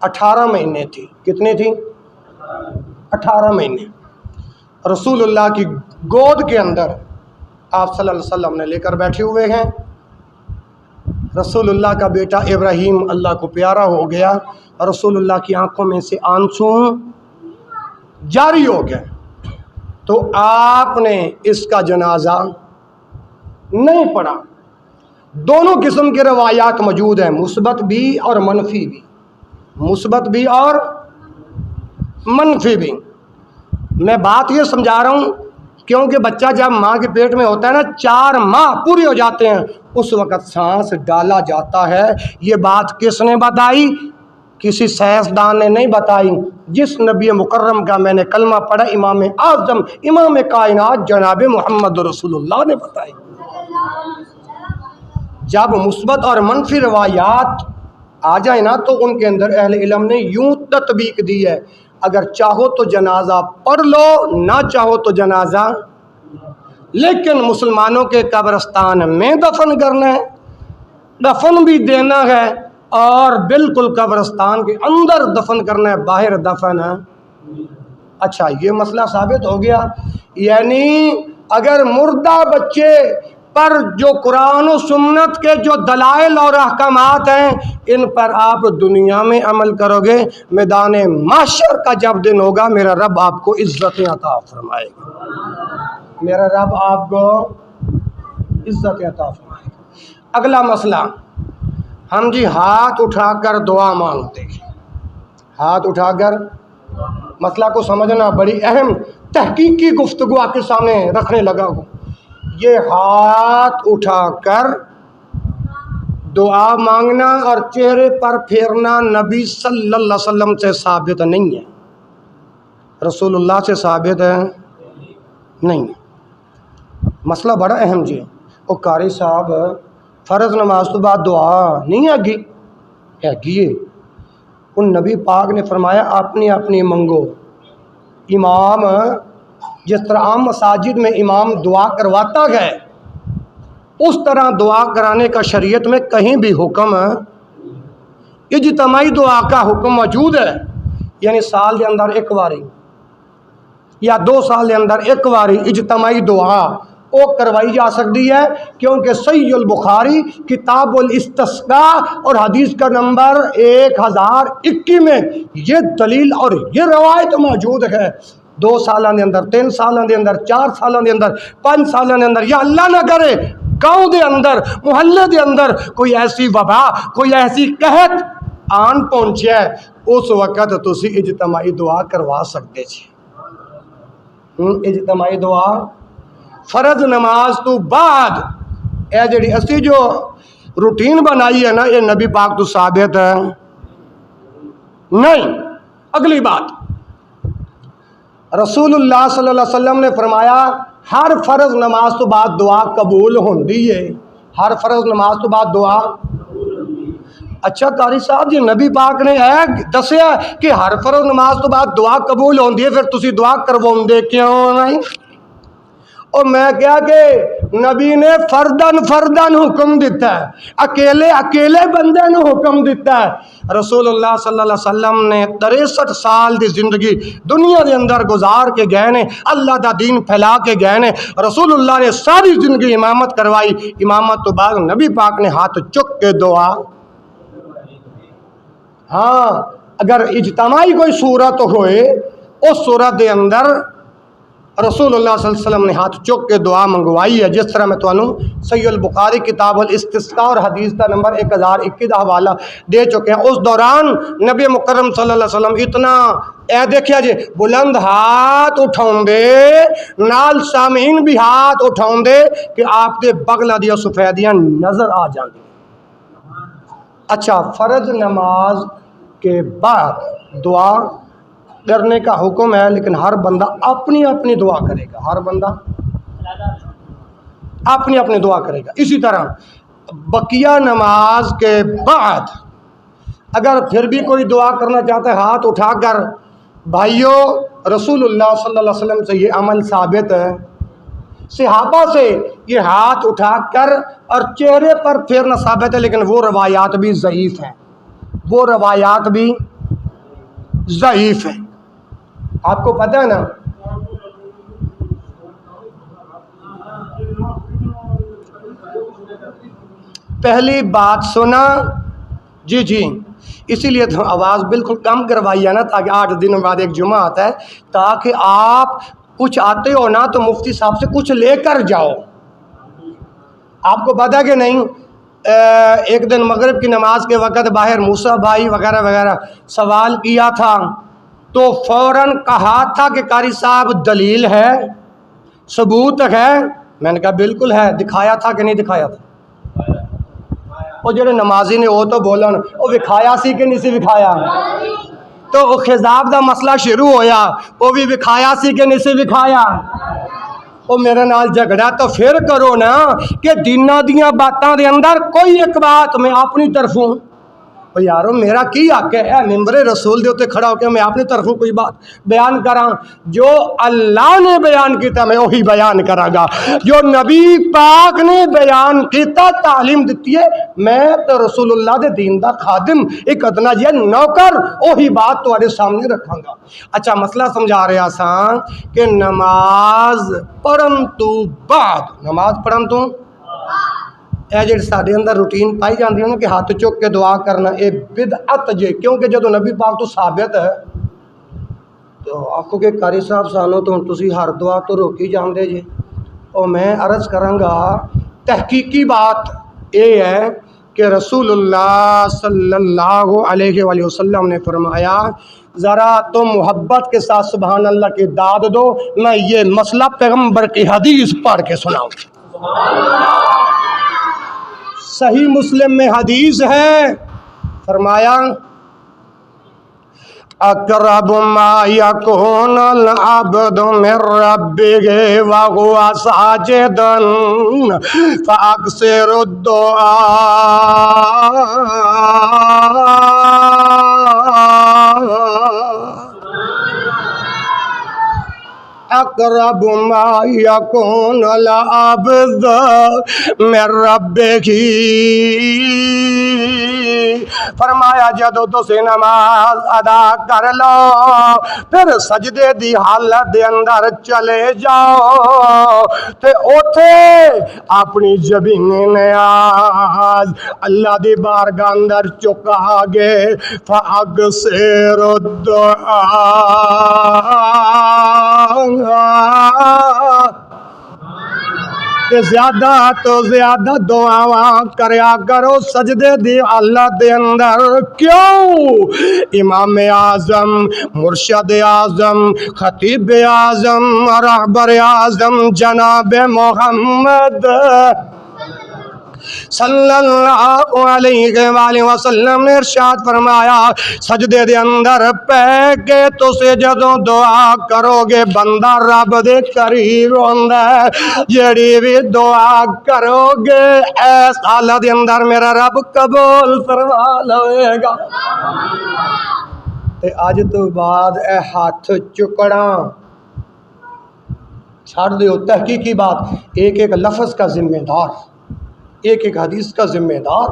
18 مہینے تھی، کتنی تھی؟ 18 مہینے، رسول اللہ کی گود کے اندر آپ صلی اللہ علیہ وسلم نے لے کر بیٹھے ہوئے ہیں۔ رسول اللہ کا بیٹا ابراہیم اللہ کو پیارا ہو گیا، اور رسول اللہ کی آنکھوں میں سے آنسو جاری ہو گئے، تو آپ نے اس کا جنازہ نہیں پڑھا۔ دونوں قسم کے روایات موجود ہیں، مثبت بھی اور منفی بھی، مثبت بھی اور منفی بھی۔ میں بات یہ سمجھا رہا ہوں کیونکہ بچہ جب ماں کے پیٹ میں ہوتا ہے نا، 4 ماہ پوری ہو جاتے ہیں، اس وقت سانس ڈالا جاتا ہے۔ یہ بات کس نے بتائی؟ کسی سائنسدان نے نہیں بتائی، جس نبی مکرم کا میں نے کلمہ پڑھا، امام اعظم امام کائنات جناب محمد رسول اللہ نے بتائی۔ جب مثبت اور منفی روایات آ جائیں نا تو ان کے اندر اہل علم نے یوں تطبیق دی ہے، اگر چاہو تو جنازہ پڑھ لو، نہ چاہو تو جنازہ، لیکن مسلمانوں کے قبرستان میں دفن کرنا ہے، دفن بھی دینا ہے، اور بالکل قبرستان کے اندر دفن کرنا ہے، باہر دفن ہے۔ اچھا، یہ مسئلہ ثابت ہو گیا، یعنی اگر مردہ بچے پر جو قرآن و سنت کے جو دلائل اور احکامات ہیں، ان پر آپ دنیا میں عمل کرو گے، میدان محشر کا جب دن ہوگا، میرا رب آپ کو عزت عطا فرمائے گا، میرا رب آپ کو عزت عطا فرمائے گا۔ اگلا مسئلہ، ہم جی ہاتھ اٹھا کر دعا مانگتے ہیں، ہاتھ اٹھا کر، مسئلہ کو سمجھنا، بڑی اہم تحقیقی گفتگو آپ کے سامنے رکھنے لگا ہوں۔ یہ ہاتھ اٹھا کر دعا مانگنا اور چہرے پر پھیرنا نبی صلی اللہ علیہ وسلم سے ثابت نہیں ہے، رسول اللہ سے ثابت ہے نہیں۔ مسئلہ بڑا اہم جی، او قاری صاحب، فرض نماز تو بعد دعا نہیں ہے گی، ان نبی پاک نے فرمایا اپنی اپنی منگو۔ امام جس طرح عام مساجد میں امام دعا کرواتا ہے، اس طرح دعا کرانے کا شریعت میں کہیں بھی حکم، اجتماعی دعا کا حکم موجود ہے، یعنی سال کے اندر ایک باری یا 2 سال کے اندر ایک باری اجتماعی دعا وہ کروائی جا سکتی ہے، کیونکہ صحیح البخاری کتاب الاستسقاء اور حدیث کا نمبر 1021 میں یہ دلیل اور یہ روایت موجود ہے۔ 2 سالوں کے اندر، 3 سالوں کے اندر، 4 سالوں کے اندر، 5 سالوں کے اندر، یا اللہ نہ کرے گاؤں دے اندر، محلے دے اندر کوئی ایسی وبا، کوئی ایسی قحط آن پہنچے، اس وقت تسی اجتماعی دعا کروا سکتے جی۔ اجتماعی دعا فرض نماز تو بعد اے جڑی اسی جو روٹین بنائی ہے نا، یہ نبی پاک تو ثابت ہے نہیں۔ اگلی بات، رسول اللہ صلی اللہ علیہ وسلم نے فرمایا ہر فرض نماز تو بعد دعا قبول ہوندی ہے، ہر فرض نماز تو بعد دعا۔ اچھا قاری صاحب جی، نبی پاک نے دسیا کہ ہر فرض نماز تو بعد دعا قبول ہوندی ہے، پھر تسی دعا کرواؤندے کیوں نہیں؟ اور میں کیا کہ نبی نے فردن فردن حکم دیتا ہے، اکیلے اکیلے بندے نے حکم دیتا ہے۔ رسول اللہ صلی اللہ علیہ وسلم نے 63 سال دی زندگی دنیا دے اندر گزار کے گئے نے، اللہ دا دین پھیلا کے گئے نے۔ رسول اللہ نے ساری زندگی امامت کروائی، امامت تو بعد نبی پاک نے ہاتھ چک کے دعا۔ ہاں اگر اجتماعی کوئی صورت ہوئے اس صورت دے اندر رسول اللہ صلی اللہ علیہ وسلم نے ہاتھ چک کے دعا منگوائی ہے، جس طرح میں تمہیں صحیح البخاری کتاب الاستسقاء اور حدیث کا نمبر 1021 کا حوالہ دے چکے ہیں۔ اس دوران نبی مکرم صلی اللہ علیہ وسلم اتنا دیکھیا جی بلند ہاتھ اٹھاؤں دے، نال سامعین بھی ہاتھ اٹھاؤں دے کہ آپ دے بغلہ دیا سفیدیاں نظر آ جائیں۔ اچھا، فرض نماز کے بعد دعا کرنے کا حکم ہے، لیکن ہر بندہ اپنی اپنی دعا کرے گا، ہر بندہ اپنی اپنی دعا کرے گا۔ اسی طرح بقیہ نماز کے بعد اگر پھر بھی کوئی دعا کرنا چاہتا ہے ہاتھ اٹھا کر، بھائیوں رسول اللہ صلی اللہ علیہ وسلم سے یہ عمل ثابت ہے، صحابہ سے یہ ہاتھ اٹھا کر اور چہرے پر پھیرنا ثابت ہے، لیکن وہ روایات بھی ضعیف ہیں، وہ روایات بھی ضعیف ہیں۔ آپ کو پتہ ہے نا، پہلی بات سنا جی اسی لیے تو آواز بالکل کم کروائی ہے نا، تاکہ 8 دنوں بعد ایک جمعہ آتا ہے، تاکہ آپ کچھ آتے ہو نا تو مفتی صاحب سے کچھ لے کر جاؤ۔ آپ کو پتہ کہ نہیں، ایک دن مغرب کی نماز کے وقت باہر موسیٰ بھائی وغیرہ وغیرہ سوال کیا تھا، تو فوراً کہا تھا کہ قاری صاحب دلیل ہے، ثبوت ہے؟ میں نے کہا بالکل ہے۔ دکھایا تھا کہ نہیں دکھایا تھا؟ وہ جڑے نمازی نے وہ تو بولا نا، وہ وکھایا سی کہ نہیں سی وکھایا؟ تو وہ خضاب دا مسئلہ شروع ہویا، وہ بھی وکھایا سی کہ نہیں سی وکھایا؟ وہ میرے نال جھگڑا تو پھر کرو نا کہ دینہ دیاں باتاں دے اندر کوئی ایک بات میں اپنی طرفوں، یارو میرا کی حق ہے ممبر رسول دے ہوتے کھڑا ہو کے میں اپنی طرفوں کوئی بات بیان کراں؟ جو اللہ نے بیان کیتا میں وہی بیان کراں گا، جو نبی پاک نے بیان کیتا تعلیم دیتی ہے، میں تو رسول اللہ دے دین دا خادم ایک ادنا یہ نوکر وہی بات تمہارے سامنے رکھاں گا۔ اچھا مسئلہ سمجھا رہا ساں کہ نماز پڑھن تو بعد، نماز پڑھن تو اے جڑی ساڈے اندر روٹین پائی جاندی ہے نا کہ ہاتھ چک کے دعا کرنا، اے بدعت جے، کیونکہ جدو نبی پاک تو ثابت ہے تو آکھو کہ قاری صاحب سانو تو تسی ہر دعا تو روکی جاندے جے۔ اور میں عرض کراں گا تحقیقی بات یہ ہے کہ رسول اللہ صلی اللہ علیہ وآلہ وسلم نے فرمایا ذرا تم محبت کے ساتھ سبحان اللہ کی داد دو، میں یہ مسئلہ پیغمبر کی حدیث پڑھ کے سناؤں۔ صحیح مسلم میں حدیث ہے، فرمایا اقرب ما یکون العبد من ربہ وہو ساجد فاکثر الدعاء اقرب ما یکون العبد من ربہ، فرمایا جدو تسی نماز ادا کر لو پھر سجدے دی حالت دے اندر چلے جاؤ تے اوتھے اپنی جبین نیاز اللہ دی بارگاہ اندر چکا گے، فاکثر الدعاء، زیادہ تو زیادہ دعاواں کریا کرو سجدے دی حالت دے اندر۔ کیوں؟ امام اعظم، مرشد اعظم، خطیب اعظم، رہبر اعظم جناب محمد صلی اللہ علیہ وآلہ وسلم نے ارشاد فرمایا سجدے دے اندر پہ کے تسے جدوں دعا کرو گے بندہ رب دے قریب ہوندا ہے، جڑی بھی دعا کرو گے اس حالت دے اندر میرا رب قبول فرما لے گا۔ تے اج تو بعد اے ہاتھ چکڑا چھاڑ دیو تحقیقی بات، ایک ایک لفظ کا ذمہ دار، ایک ایک حدیث کا ذمہ دار۔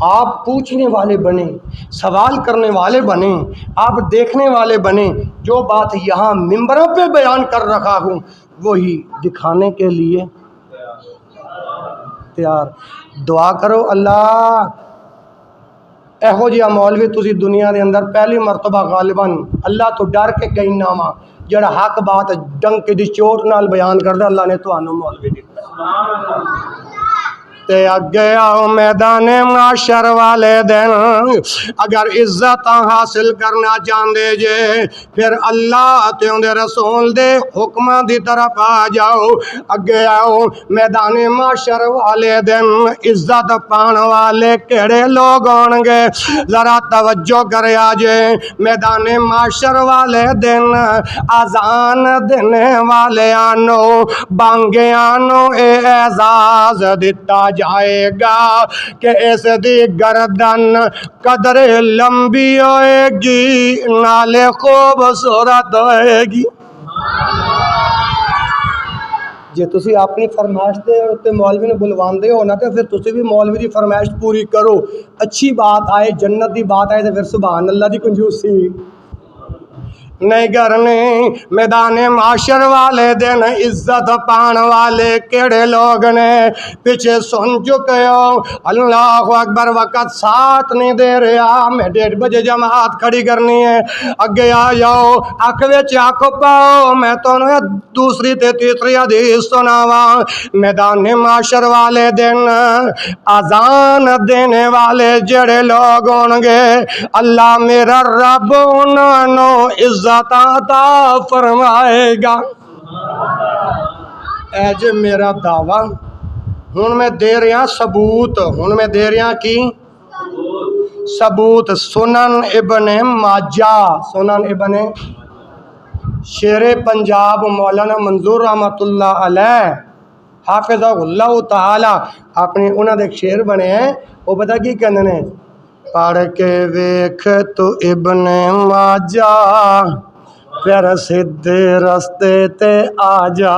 آپ پوچھنے والے بنیں، سوال کرنے والے بنیں، آپ دیکھنے والے بنیں۔ جو بات یہاں ممبروں پہ بیان کر رکھا ہوں وہی دکھانے کے لیے تیار۔ دعا کرو اللہ ਇਹੋ ਜਿਹਾ ਮੌਲਵੀ ਤੁਸੀਂ ਦੁਨੀਆ ਦੇ ਅੰਦਰ ਪਹਿਲੀ ਮਰਤਬਾ ਗਾਲਿਬਨ ਅੱਲਾ ਤੋਂ ਡਰ ਕੇ ਕਹਿਣਾ ਵਾ ਜਿਹੜਾ ਹੱਕ ਬਾਤ ਡੰਕ ਦੀ ਚੋਟ ਨਾਲ ਬਿਆਨ ਕਰਦਾ, ਅੱਲਾ ਨੇ ਤੁਹਾਨੂੰ ਮੌਲਵੀ ਦਿੱਤਾ। تے اگے آؤ میدان معاشر والے دن اگر عزت حاصل کرنا چاہتے جے پھر اللہ تے اندے رسول دے حکماں دی طرف آ جاؤ۔ اگے آؤ میدان معاشر والے دن عزت پان والے کیڑے لوگ ہون گے، ذرا توجہ کریا جے۔ میدان معاشر والے دن اذان دینے والے آنو بانگیانو اے اعزاز دتا جائے گا کہ اس دی گردن قدر لمبی ہوئے گی، نالے خوبصورت ہوئے گی۔ جے تسی اپنی فرمائش دے تے مولوی نے بلواندے ہو نا تے پھر تسی بھی مولوی دی فرمائش پوری کرو۔ اچھی بات آئے، جنت دی بات آئے تے پھر سبحان اللہ دی کنجوسی نہیں کرنی۔ میدان معاشر والے دن عزت پان والے کیڑے لوگ نے؟ پیچھے سن چکے ہو اللہ اکبر، وقت ساتھ نہیں دے رہا، میں 1:30 بجے جماعت کھڑی کرنی ہے۔ اگے آ جاؤ، اکھ وچ اکھ پاؤ، میں تانوں دوسری تے تیسری حدیث سناواں۔ میدان معاشر والے دن اذان دینے والے جڑے لوگ ہون گے، اللہ میرا رب انہاں نوں عزت عطا فرمائے گا۔ اے جے میرا دعویٰ ہن میں دے رہا ثبوت، ہن میں دے رہا کی ثبوت۔ سنن ابن ماجہ، سنن ابن شیر پنجاب مولانا منظور رحمت اللہ علیہ حافظہ اللہ تعالی، اپنے انہاں دے شیر بنے ہیں، وہ پتہ کی کہندے نے؟ پڑھ کے ویکھ تو ابن ماجہ پھر سیدھے رستے تے آ جا۔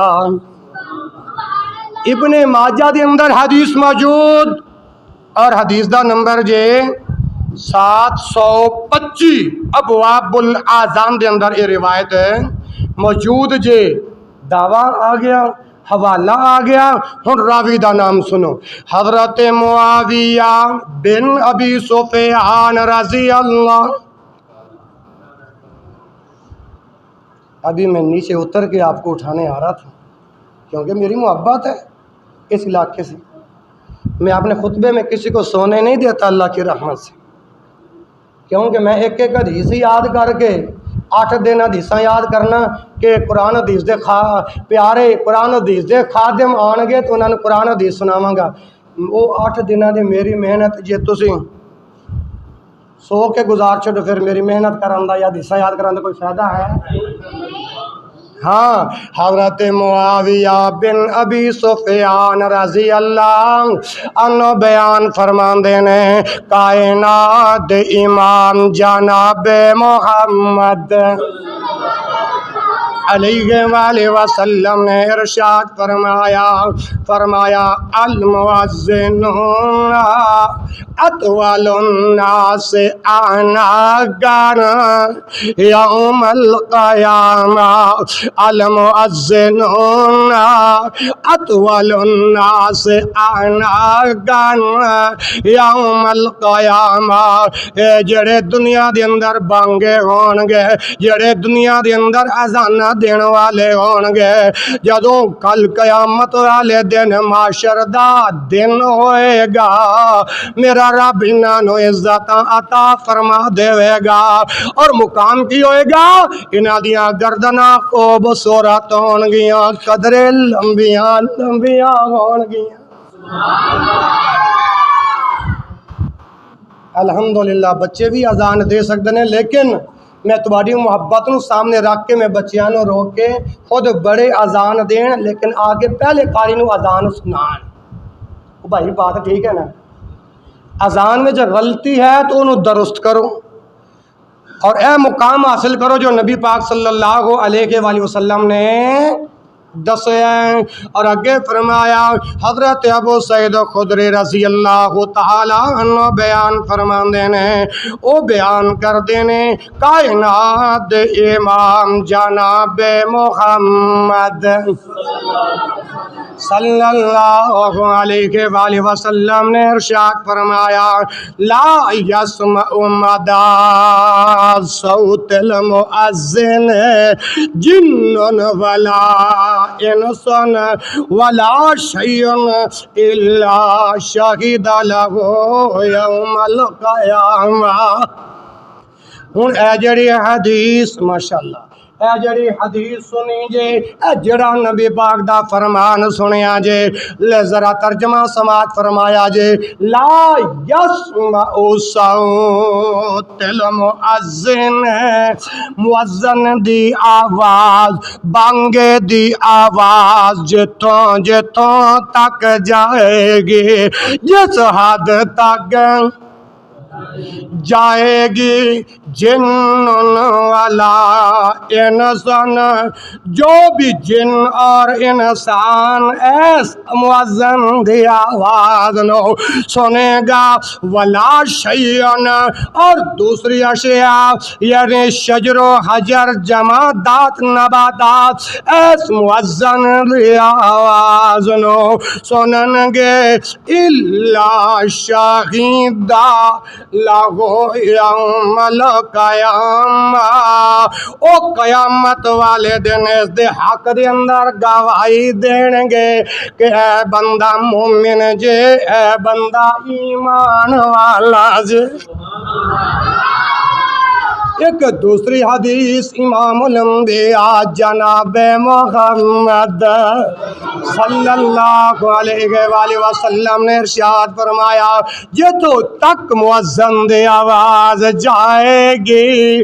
ابن ماجہ دے اندر حدیث موجود، اور حدیث دا نمبر جے 725، ابواب الاذان دے اندر یہ روایت موجود جے۔ دعویٰ آ گیا، حوالہ آ گیا، ہن راوی دا نام سنو۔ حضرت معاویہ بن ابی سفیان رضی اللہ۔ ابھی میں نیچے اتر کے آپ کو اٹھانے آ رہا تھا کیونکہ میری محبت ہے اس علاقے سے۔ میں اپنے خطبے میں کسی کو سونے نہیں دیتا اللہ کی رحمت سے، کیونکہ میں ایک ایک حدیث یاد کر کے 8 دن حدیثاں یاد کرنا کہ قرآن حدیث دے پیارے قرآن حدیث دے خادم آن گے تو انہوں نے قرآن حدیث سناواں گا۔ وہ 8 دنوں دے میری محنت جے تسی سو کے گزار چھوڑو پھر میری محنت کرن دا یا حدیثاں یاد کرن دا کوئی فائدہ ہے؟ ہاں، حضرت معاویہ بن ابی سفیان رضی اللہ عنہ بیان فرماندے نے، کائنات امام جناب محمد علیہ وآلہ وسلم نے ارشاد فرمایا المؤذنون اطول الناس اعناقا یوم القیامہ، المؤذنون اطول الناس اعناقا یوم القیامہ۔ جڑے دنیا دے اندر بانگے ہون گے، جڑے دنیا دے اندر اذان دین والے ہون گے، جدوں کل قیامت والے دن معاشر دا دن ہوئے گا، میرا رب انہاں نوں عزت عطا فرما دے گا، اور مقام کی ہوئے گا؟ انہاں دیاں گردناں خوبصورت ہون گیاں، قدریں لمبیاں لمبیاں ہون گیاں۔ الحمدللہ بچے بھی اذان دے سکتے ہیں، لیکن میں تمہاری محبت نو سامنے رکھ کے میں بچیاں نو روک کے خود بڑے اذان دین، لیکن آگے پہلے قاری نو اذان سنان۔ بھائی بات ٹھیک ہے نا؟ اذان میں جو غلطی ہے تو انہوں درست کرو، اور اے مقام حاصل کرو جو نبی پاک صلی اللہ علیہ وآلہ وسلم نے دسے ہیں۔ اور اگے فرمایا حضرت ابو سعید خدری رضی اللہ تعالی عنہ بیان فرماندے نے، او بیان کر دینے کائنات دے امام جناب محمد صلی اللہ علیہ وآلہ وسلم نے ارشاد فرمایا لا یسمع مدى صوت المؤذن جن ولا انس ولا شيء الا شهد له يوم القيامة۔ ہن اے جڑی حدیث ماشاءاللہ اے جڑی حدیث سنی جے، اے جڑا نبی پاک دا فرمان سنیا جے، لے ذرا ترجمہ سماعت فرمایا جے، لا یسمع صوت المؤذن، مؤذن دی آواز، بانگے دی آواز جتوں جتوں تک جائے گی، جس حد تک جائے گی، جن والا انسان، جو بھی جن اور انسان ایس مؤذن دی آواز نو سنے گا، ولا شیئن، اور دوسری اشیاء یعنی شجر و حجر جمادات نباتات ایس مؤذن دی آواز نو سنن گے، الا شہیدہ لاغو یوم القیامہ، او قیامت والے دن اس دے حق دے اندر گواہی دین گے کہ اے بندہ مومن جے، اے بندہ ایمان والا جے۔ ایک دوسری حدیث امام الانبیاء جناب محمد صلی اللہ علیہ وآلہ وسلم نے ارشاد فرمایا جتوں تک مؤذن دی آواز جائے گی،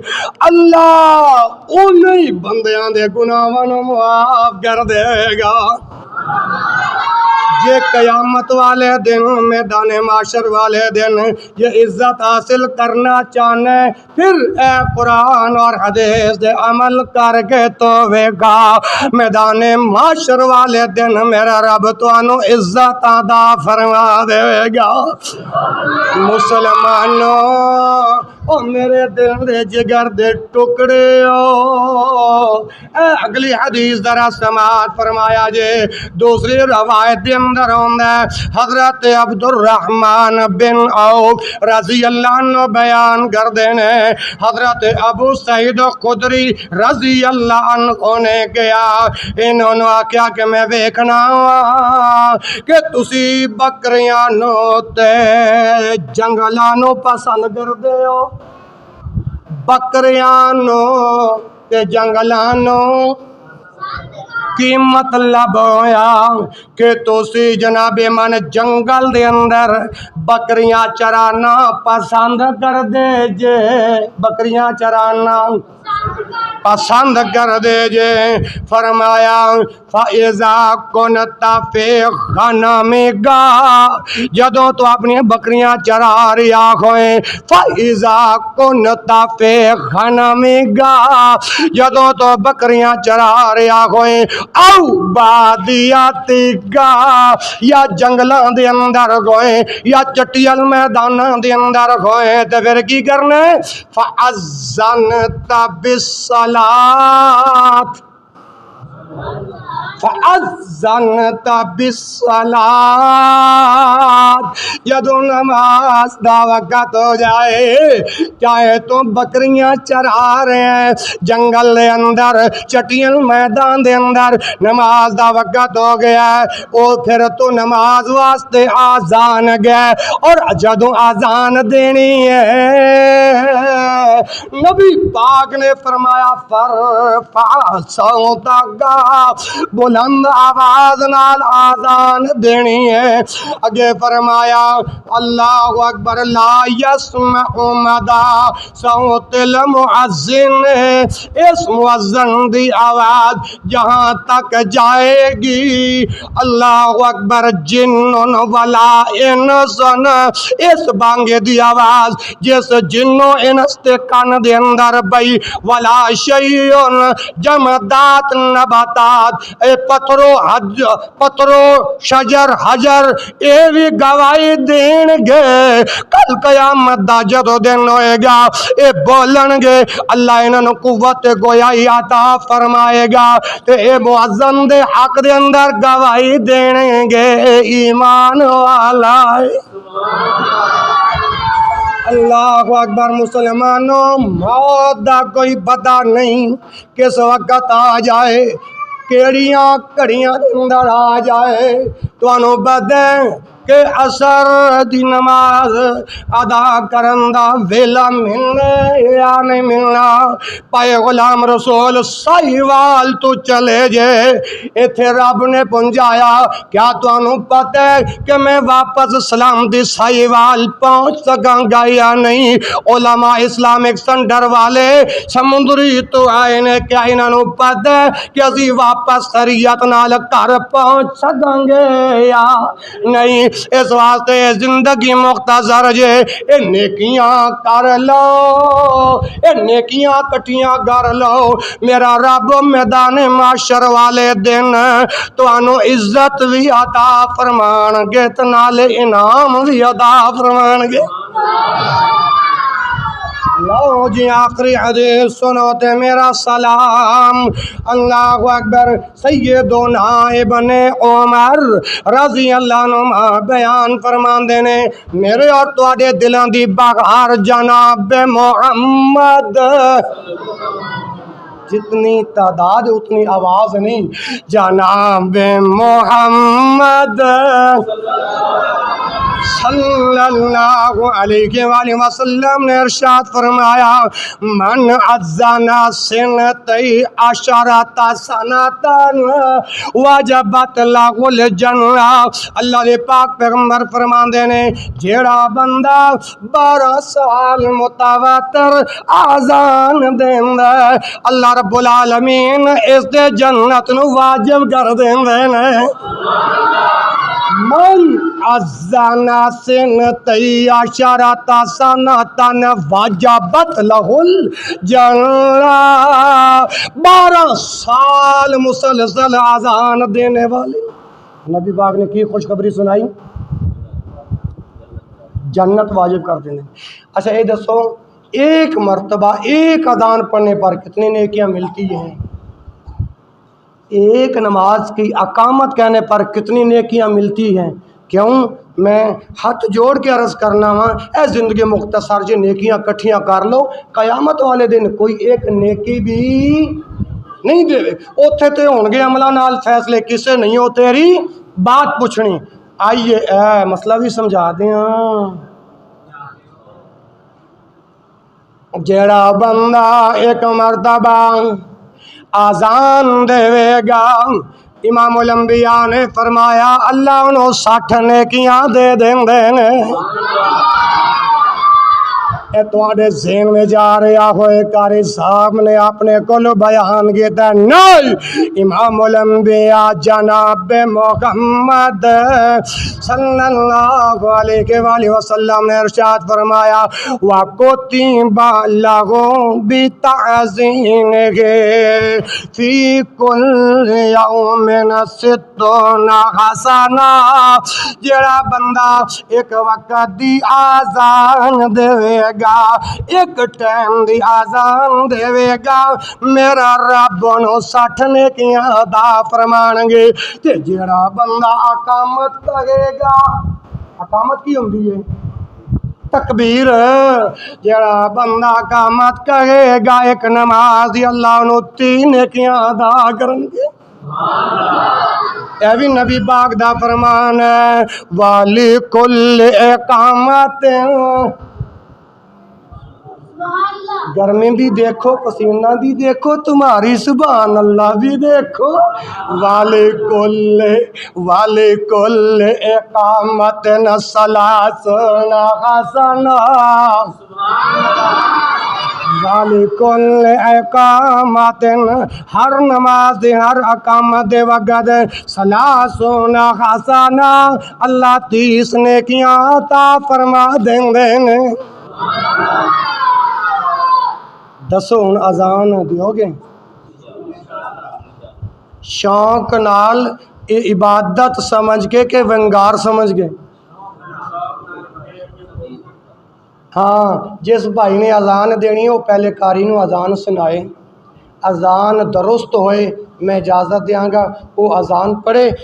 اللہ انہی بندیاں دے گناہاں نوں معاف کر دے گا۔ یہ قیامت والے دن، میدان معاشر والے دن یہ عزت حاصل کرنا چاہنے، پھر اے قرآن اور حدیث دے عمل کر کے تو ویگا میدان معاشر والے دن میرا رب تانوں عزت عطا فرما دے گا۔ مسلمانوں او میرے دل دے جگر دے ٹکڑے ہو، اے اگلی حدیث ذرا سماعت فرمایا جے، دوسری روایت دے اندر ہوندا ہے حضرت عبد الرحمن بن عوف رضی اللہ عنہ بیان کر دینے، حضرت ابو سعید خدری رضی اللہ عنہ نے کیا، انہوں نے آکھیا کہ میں ویکھنا کہ تسی بکریاں نو تے جنگلاں نو پسند کر دے ہو، بکریاں نو تے جنگلاں نو کی مطلب ہویا کہ تسی جناب من جنگل دے اندر بکریاں چرانا پسند کر دے جے، بکریاں چرانا پسند کر دے جے۔ فرمایا فَإِذَا كُنْتَ فِي غَنَمِكَ، جدوں تو اپنی بکریاں چرا رہا ہوئے، فَإِذَا كُنْتَ فِي غَنَمِكَ، جدوں تو بکریاں چرا رہا ہوئے، او بادیاتِکَ، یا جنگلاں دے اندر ہوئے یا چٹیل میداناں دے اندر ہوئے، تے پھر کی کرنے، فَأَذَّنْتَ بِالصَّلَاةِ، فَأَذَّنْتَ بِالصَّلَاةِ، جدو نماز دا وقت ہو جائے، چاہے تو بکریاں چرا رہے ہیں جنگل دے اندر چٹیل میدان دے اندر، نماز دا وقت ہو گیا ہے، او پھر تو نماز واسطے آزان گئے، اور جدو آزان دینی ہے نبی پاک نے فرمایا فرفع صوتک، بلند آواز نال آزان دینی ہے۔ اگے فرمایا اللہ اکبر لا یسمع مدى صوت المؤذن، اس مؤذن دی آواز جہاں تک جائے گی، اللہ اکبر جن ولا انس، اس بانگے دی آواز جس جنوں انس تے کان دے اندر بئی، ولا شیئن جمادات نباتات، پترو شجر حجر اے بھی گواہی دین گے کل قیامت دا جدو دن ہوئے گا اے بولن گے اللہ انہوں قوت گویائی عطا فرمائے گا تے اے معظم دے حق دے اندر گواہی دین گے ایمان والا اللہ اکبر مسلمانوں موت دا کوئی پتہ نہیں کس وقت آ جائے کیڑیاں کڑیاں اندر آ جائے تو انہوں بدیں کہ عصر دی نماز ادا کرندہ ویلا ملنے یا نہیں ملنا پائے غلام رسول سائیوال تو چلے جے ایتھے رب نے پہنچایا کیا تو انہوں پتہ ہے کہ میں واپس سلام دی سائیوال پہنچ سکاں گا یا نہیں علماء اسلامک سنٹر والے سمندری تو آئے نے کیا انہوں پتہ ہے کہ اسی واپس خریت نال کر پہنچ سکاں گے یا نہیں اس واسطے زندگی مختصر جے اے نیکیاں کر لو اے نیکیاں کٹیاں کر لو میرا رب میدان معاشر والے دن تو انو عزت بھی عطا فرمان گے تے نال انعام بھی عطا فرمان گے لو جی آخری حدیث سنو تے میرا سلام اللہ اکبر سیدنا ابن عمر رضی اللہ عنہ بیان فرمان دینے میرے اور تواڈے دلان دی بغار جناب محمد جتنی تعداد اتنی آواز نہیں جناب محمد صلی اللہ علیہ وآلہ وسلم نے ارشاد فرمایا من عزنا سنتی عشرت سنتن وجبت له الجنہ اللہ نے پاک پیغمبر فرمان دینے جیڑا بندہ 12 سال متواتر آزان دیندہ اللہ رب العالمین اس دے جنت نو واجب کر دیندے من عزنا سنتی عشرت سنتن وجبت له الجنہ 12 سال مسلسل آزان دینے والے نبی پاک نے کی خوشخبری سنائی جنت واجب کر دینے اچھا یہ دسو ایک مرتبہ ایک اذان پڑھنے پر کتنی نیکیاں ملتی ہیں ایک نماز کی اقامت کہنے پر کتنی نیکیاں ملتی ہیں کیوں میں ہاتھ جوڑ کے عرض کرنا ہاں اے زندگی مختصر جی نیکیاں کٹھیاں کر لو قیامت والے دن کوئی ایک نیکی بھی نہیں دے اوتھے تے ہونگے عملہ نال فیصلے کسے نہیں ہو تیری بات پوچھنی آئیے اے مسئلہ بھی سمجھا دیں جیڑا بندہ ایک مرتبہ آزان دے گا امام الانبیاء نے فرمایا اللہ انہوں 60 نیکیاں دے دیں نے اے تواڈے ذہن میں جا رہا ہوئے قاری صاحب نے اپنے کل بیان کیتا نہیں امام الانبیاء جناب محمد صلی اللہ علیہ وآلہ وسلم نے ارشاد فرمایا وَقُتِبَ لَهُ بِتَعْظِيمِهِ فِي كُلِّ يَوْمٍ 60 حسنہ جڑا بندہ ایک وقت دی آزان دے گا ایک ٹائم دی آزان دے گا میرا رب انہوں 60 نیکیاں عطا فرمان گے تے جڑا بندہ اقامت کرے گا اقامت کی ہوندی ہے تکبیر جڑا بندہ اقامت کرے گا ایک نماز اللہ انہوں 3 نیکیاں عطا کرن گے اے بھی نبی پاک دا فرمان ہے وَلِكُلِّ اقامت گرمی بھی دیکھو پسینہ بھی دیکھو تمہاری سبحان اللہ بھی دیکھو وَلِكُلِّ اقامت ثلاثون حسنہ وَلِكُلِّ اقامت ہر نماز ہر اقامت وقت 30 حسنہ اللہ 30 نیکیاں عطا فرما دیں گے دسو ہن اذان دیو گے شوق نال عبادت سمجھ کے کہ ونگار سمجھ کے؟ ہاں جس بھائی نے اذان دینی ہو پہلے قاری نو اذان سنائے، اذان درست ہوئے میں اجازت دیاں گا وہ اذان پڑھے